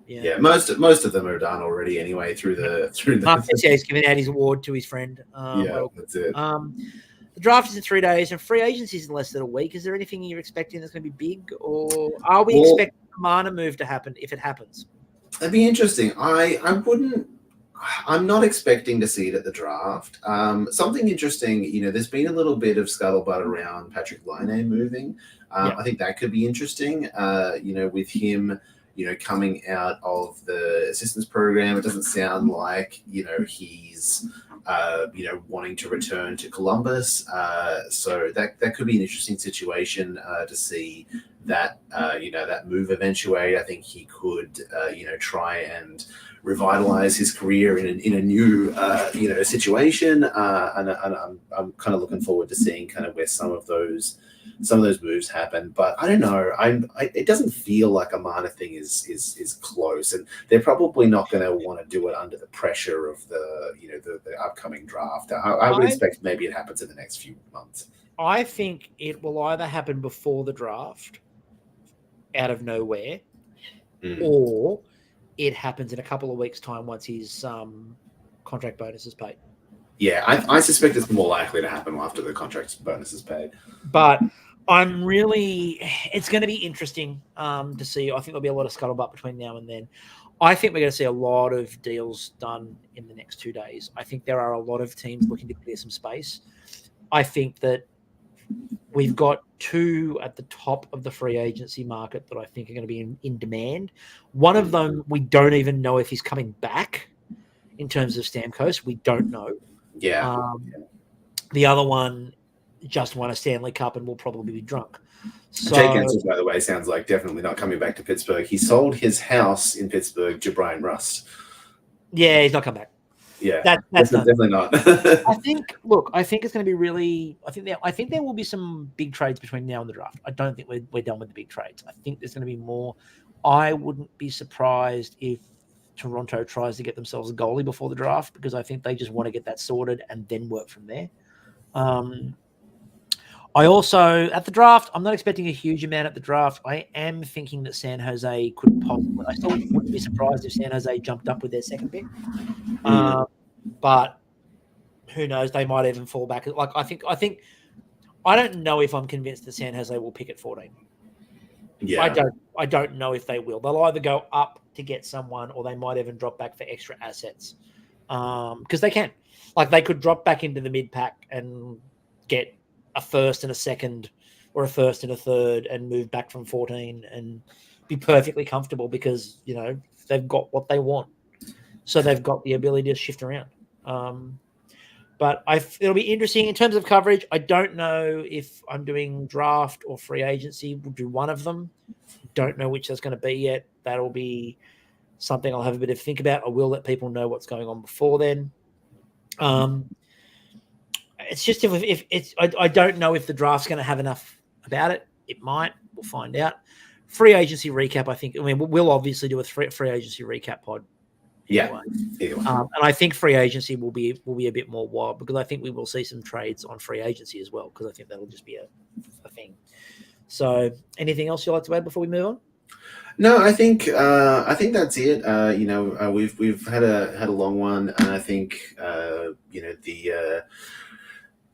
Yeah, most of them are done already anyway through the. Mark Messier's giving out his award to his friend. That's it. The draft is in 3 days, and free agency is in less than a week. Is there anything you're expecting that's going to be big, or are we expecting a Mana move to happen if it happens? That'd be interesting. I'm not expecting to see it at the draft. Something interesting, there's been a little bit of scuttlebutt around Patrick Laine moving. I think that could be interesting. With him, coming out of the assistance program, it doesn't sound like, he's wanting to return to Columbus. So that could be an interesting situation to see that that move eventuate. I think he could try and revitalize his career in a new situation. And I'm kind of looking forward to seeing kind of where some of those moves happen. But I don't know. It doesn't feel like a Mana thing is close, and they're probably not going to want to do it under the pressure of the upcoming draft. I would expect maybe it happens in the next few months. I think it will either happen before the draft, out of nowhere, or it happens in a couple of weeks' time once his contract bonus is paid. Yeah, I suspect it's more likely to happen after the contract bonus is paid. But it's going to be interesting to see. I think there'll be a lot of scuttlebutt between now and then. I think we're going to see a lot of deals done in the next 2 days. I think there are a lot of teams looking to clear some space. I think that we've got 2 at the top of the free agency market that I think are going to be in demand. One of them, we don't even know if he's coming back in terms of Stamkos. We don't know. Yeah. The other one just won a Stanley Cup and will probably be drunk. So, Jake Gensel, by the way, sounds like definitely not coming back to Pittsburgh. He sold his house in Pittsburgh to Brian Rust. Yeah, he's not coming back. Yeah, that's definitely not. I think it's going to be really. I think there will be some big trades between now and the draft. I don't think we're done with the big trades. I think there's going to be more. I wouldn't be surprised if Toronto tries to get themselves a goalie before the draft, because I think they just want to get that sorted and then work from there. I also, at the draft, I'm not expecting a huge amount at the draft. I am thinking that San Jose could possibly. I still wouldn't be surprised if San Jose jumped up with their second pick. But who knows? They might even fall back. Like I don't know if I'm convinced that San Jose will pick at 14. Yeah, I don't know if they will. They'll either go up to get someone, or they might even drop back for extra assets. Because they can. Like, they could drop back into the mid pack and get a first and a second, or a first and a third, and move back from 14 and be perfectly comfortable, because they've got what they want, so they've got the ability to shift around. But it'll be interesting in terms of coverage. I don't know if I'm doing draft or free agency. We'll do one of them. Don't know which that's going to be yet. That'll be something I'll have a bit of think about. I will let people know what's going on before then. It's just if it's I don't know if the draft's going to have enough about it. It might. We'll find out. Free agency recap, I think. I mean, we'll obviously do a free agency recap pod. Yeah. And I think free agency will be a bit more wild, because I think we will see some trades on free agency as well, because I think that'll just be a thing. So, anything else you'd like to add before we move on? No, I think that's it. We've had a long one, and I think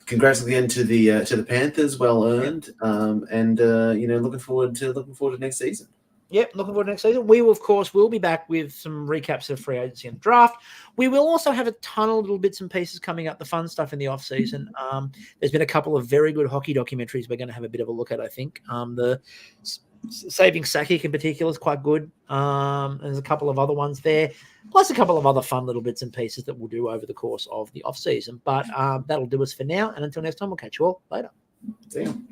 congrats again to the Panthers, well earned, and looking forward to next season. Yep, looking forward to next season. We will, of course, be back with some recaps of free agency and draft. We will also have a ton of little bits and pieces coming up, the fun stuff in the off season. There's been a couple of very good hockey documentaries we're going to have a bit of a look at, I think. The Saving Sakic in particular is quite good. There's a couple of other ones there, plus a couple of other fun little bits and pieces that we'll do over the course of the off season. But that'll do us for now. And until next time, we'll catch you all later. See you.